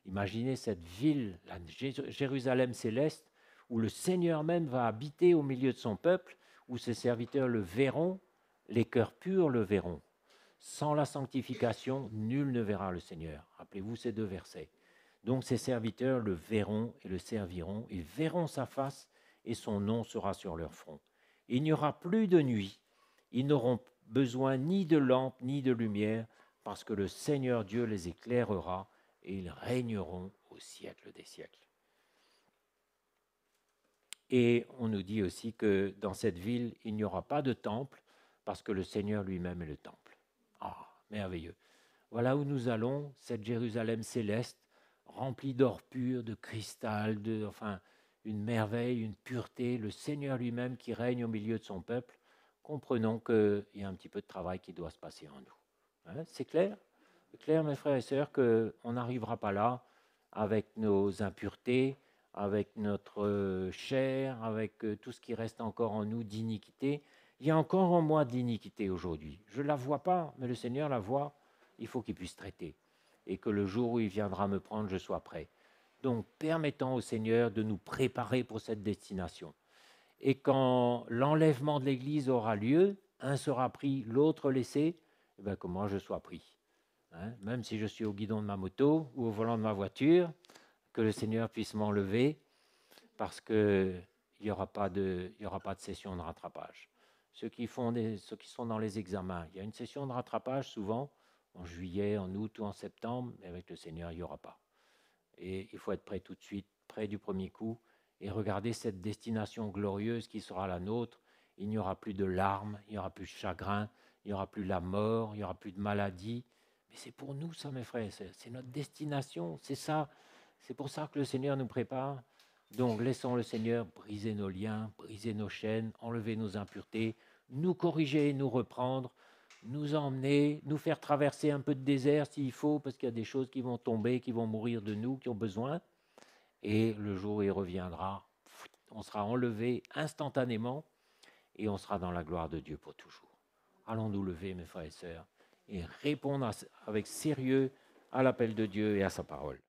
Imaginez cette ville, la Jérusalem céleste, où le Seigneur même va habiter au milieu de son peuple, où ses serviteurs le verront, les cœurs purs le verront. Sans la sanctification, nul ne verra le Seigneur. Rappelez-vous ces 2 versets. Donc ses serviteurs le verront et le serviront. Ils verront sa face et son nom sera sur leur front. Il n'y aura plus de nuit. Ils n'auront besoin ni de lampe ni de lumière parce que le Seigneur Dieu les éclairera et ils régneront au siècle des siècles. Et on nous dit aussi que dans cette ville, il n'y aura pas de temple parce que le Seigneur lui-même est le temple. Ah, merveilleux. Voilà où nous allons, cette Jérusalem céleste, remplie d'or pur, de cristal, une merveille, une pureté, le Seigneur lui-même qui règne au milieu de son peuple. Comprenons qu'il y a un petit peu de travail qui doit se passer en nous. C'est clair? C'est clair, mes frères et sœurs, qu'on n'arrivera pas là avec nos impuretés, avec notre chair, avec tout ce qui reste encore en nous d'iniquité. Il y a encore en moi de l'iniquité aujourd'hui. Je ne la vois pas, mais le Seigneur la voit. Il faut qu'il puisse traiter. Et que le jour où il viendra me prendre, je sois prêt. Donc, permettons au Seigneur de nous préparer pour cette destination. Et quand l'enlèvement de l'Église aura lieu, un sera pris, l'autre laissé, eh bien, que moi je sois pris. Hein, même si je suis au guidon de ma moto ou au volant de ma voiture, que le Seigneur puisse m'enlever, parce qu'il n'y aura pas de session de rattrapage. Ceux qui sont dans les examens, il y a une session de rattrapage souvent, en juillet, en août ou en septembre, mais avec le Seigneur, il n'y aura pas. Et il faut être prêt tout de suite, prêt du premier coup, et regarder cette destination glorieuse qui sera la nôtre. Il n'y aura plus de larmes, il n'y aura plus de chagrin, il n'y aura plus la mort, il n'y aura plus de maladie. Mais c'est pour nous ça, mes frères, c'est notre destination, c'est ça. C'est pour ça que le Seigneur nous prépare. Donc laissons le Seigneur briser nos liens, briser nos chaînes, enlever nos impuretés, nous corriger, nous reprendre, nous emmener, nous faire traverser un peu de désert s'il faut, parce qu'il y a des choses qui vont tomber, qui vont mourir de nous, qui ont besoin. Et le jour où il reviendra, on sera enlevé instantanément et on sera dans la gloire de Dieu pour toujours. Allons nous lever, mes frères et sœurs, et répondre avec sérieux à l'appel de Dieu et à sa parole.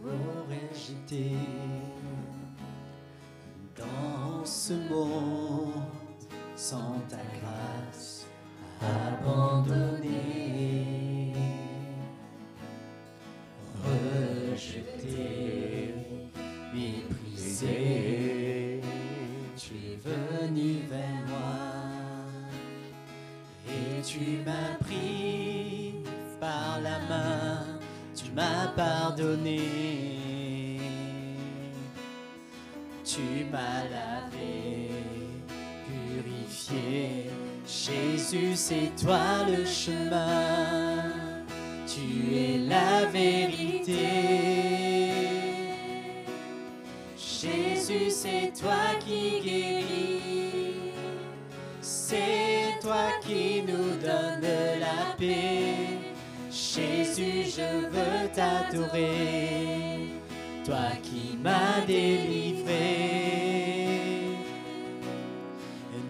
Aurais-je été dans ce monde sans ta grâce abandonné, rejeté, méprisé, tu es venu vers moi et tu m'as pris par la main. Tu m'as pardonné, tu m'as lavé, purifié. Jésus, c'est toi le chemin, tu es la vérité. Jésus, c'est toi qui guéris, c'est toi qui nous donne la paix. Jésus, je veux t'adorer, toi qui m'as délivré.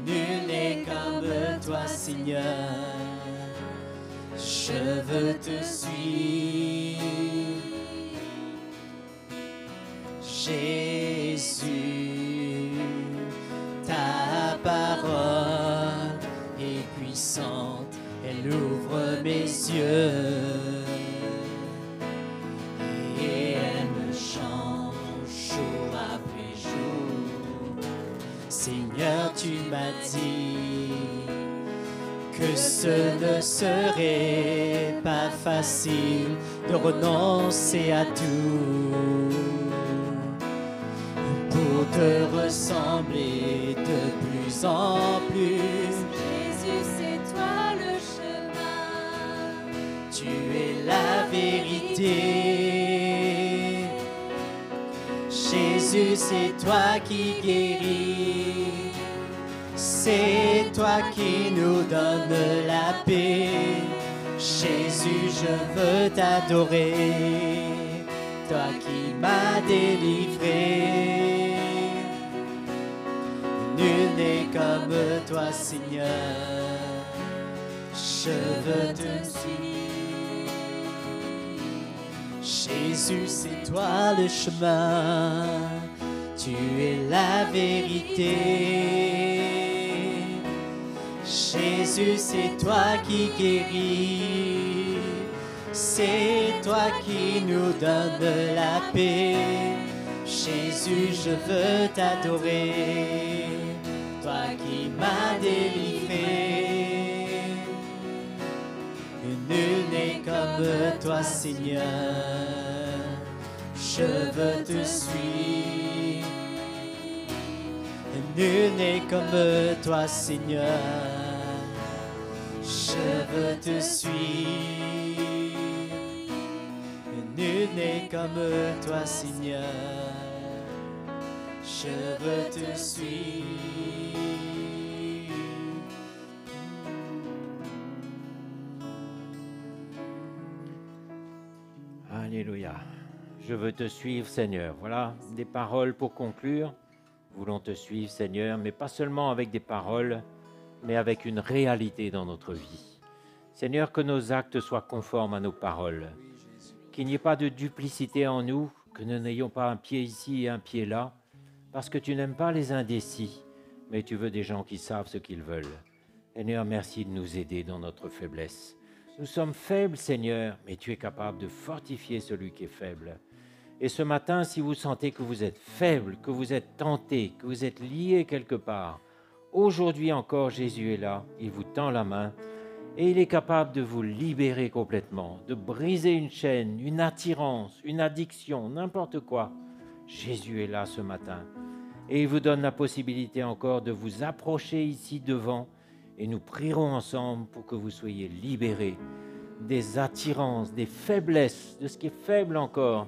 Nul n'est comme toi, Seigneur, je veux te suivre. Jésus, ta parole est puissante, elle ouvre mes yeux. Seigneur, tu m'as dit que ce ne serait pas facile de renoncer à tout pour te ressembler de plus en plus. Jésus, c'est toi le chemin, tu es la vérité. Jésus, c'est toi qui guéris, c'est toi qui nous donne la paix. Jésus, je veux t'adorer, toi qui m'as délivré. Nul n'est comme toi, Seigneur, je veux te suivre. Jésus, c'est toi le chemin, tu es la vérité. Jésus, c'est toi qui guéris, c'est toi qui nous donne la paix. Jésus, je veux t'adorer, toi qui m'as délivré. Nul n'est comme toi, Seigneur, je veux te suivre. Nul n'est comme toi, Seigneur, je veux te suivre. Nul n'est comme toi, Seigneur, je veux te suivre. Alléluia. Je veux te suivre, Seigneur. Voilà des paroles pour conclure. Nous voulons te suivre, Seigneur, mais pas seulement avec des paroles, mais avec une réalité dans notre vie. Seigneur, que nos actes soient conformes à nos paroles, qu'il n'y ait pas de duplicité en nous, que nous n'ayons pas un pied ici et un pied là, parce que tu n'aimes pas les indécis, mais tu veux des gens qui savent ce qu'ils veulent. Seigneur, merci de nous aider dans notre faiblesse. Nous sommes faibles, Seigneur, mais tu es capable de fortifier celui qui est faible. Et ce matin, si vous sentez que vous êtes faible, que vous êtes tenté, que vous êtes lié quelque part, aujourd'hui encore, Jésus est là, il vous tend la main et il est capable de vous libérer complètement, de briser une chaîne, une attirance, une addiction, n'importe quoi. Jésus est là ce matin et il vous donne la possibilité encore de vous approcher ici devant et nous prierons ensemble pour que vous soyez libérés des attirances, des faiblesses, de ce qui est faible encore.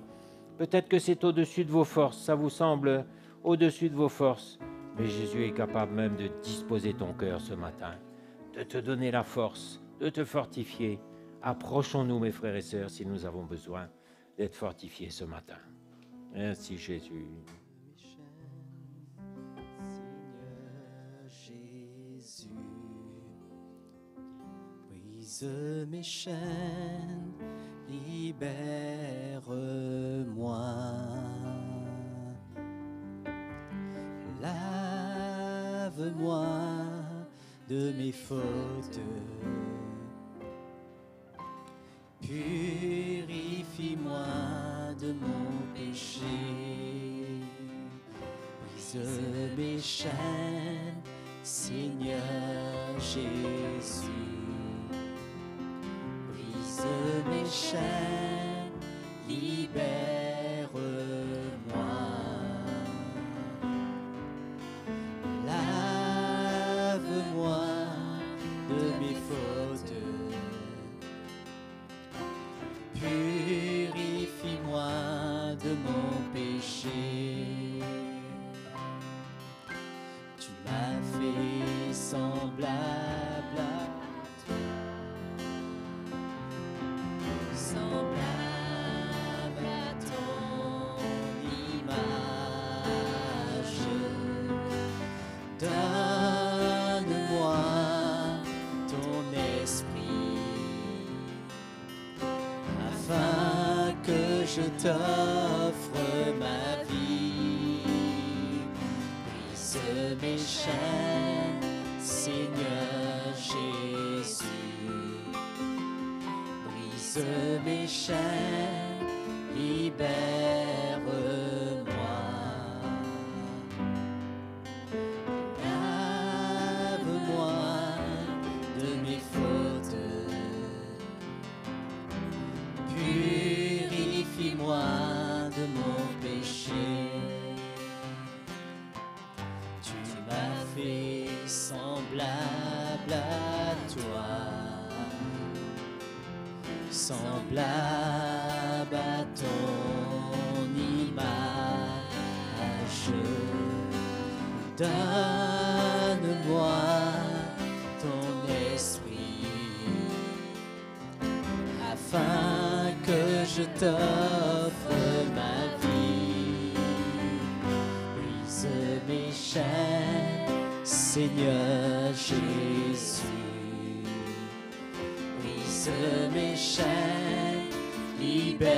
Peut-être que c'est au-dessus de vos forces, ça vous semble au-dessus de vos forces, mais Jésus est capable même de disposer ton cœur ce matin, de te donner la force, de te fortifier. Approchons-nous, mes frères et sœurs, si nous avons besoin d'être fortifiés ce matin. Merci Jésus. Jésus, brise mes chaînes, libère-moi. Lave-moi de mes fautes, purifie-moi de mon péché. Brise mes chaînes, Seigneur Jésus. Brise mes chaînes, libère-moi. Lave-moi de mes fautes, purifie-moi de mon péché. Tu m'as fait semblable à toi, semblable à ton image. Donne-moi ton esprit, afin que je t'offre ma vie. Brise mes chaînes, Seigneur Jésus. Brise mes chaînes, libère-moi. Lave-moi de mes fautes, purifie-moi de mon péché. Tu m'as fait semblable à toi, semblable à ton image. Donne-moi ton esprit, afin que je t'offre ma vie. Brise mes chaînes, Seigneur Jésus. Brise mes chaînes, libère-moi.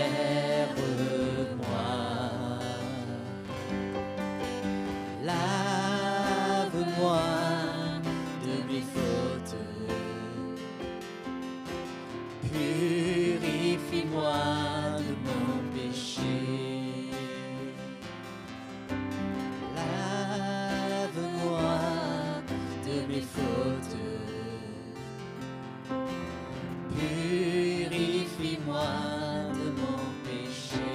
Lave-moi de mes fautes, purifie-moi de mon péché. Lave-moi de mes fautes, purifie-moi de mon péché.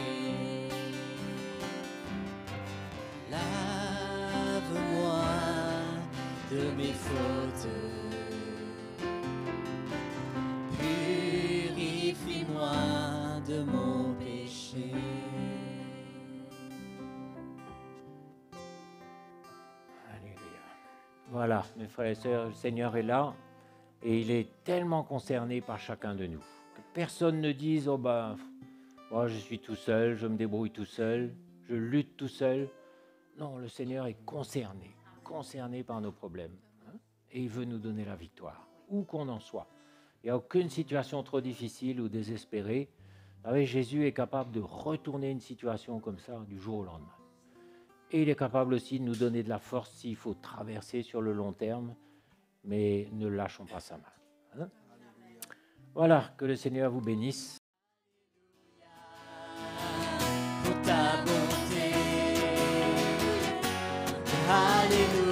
Lave-moi de mes fautes, purifie-moi de mon péché. Alléluia. Voilà, mes frères et sœurs, le Seigneur est là et il est tellement concerné par chacun de nous. Que personne ne dise, oh ben, moi je suis tout seul, je me débrouille tout seul, je lutte tout seul. Non, le Seigneur est concerné par nos problèmes. Et il veut nous donner la victoire, où qu'on en soit. Il n'y a aucune situation trop difficile ou désespérée Vous savez, Jésus est capable de retourner une situation comme ça du jour au lendemain. Et il est capable aussi de nous donner de la force s'il faut traverser sur le long terme, mais ne lâchons pas sa main. Hein? Voilà, que le Seigneur vous bénisse. Pour ta bonté. Alléluia.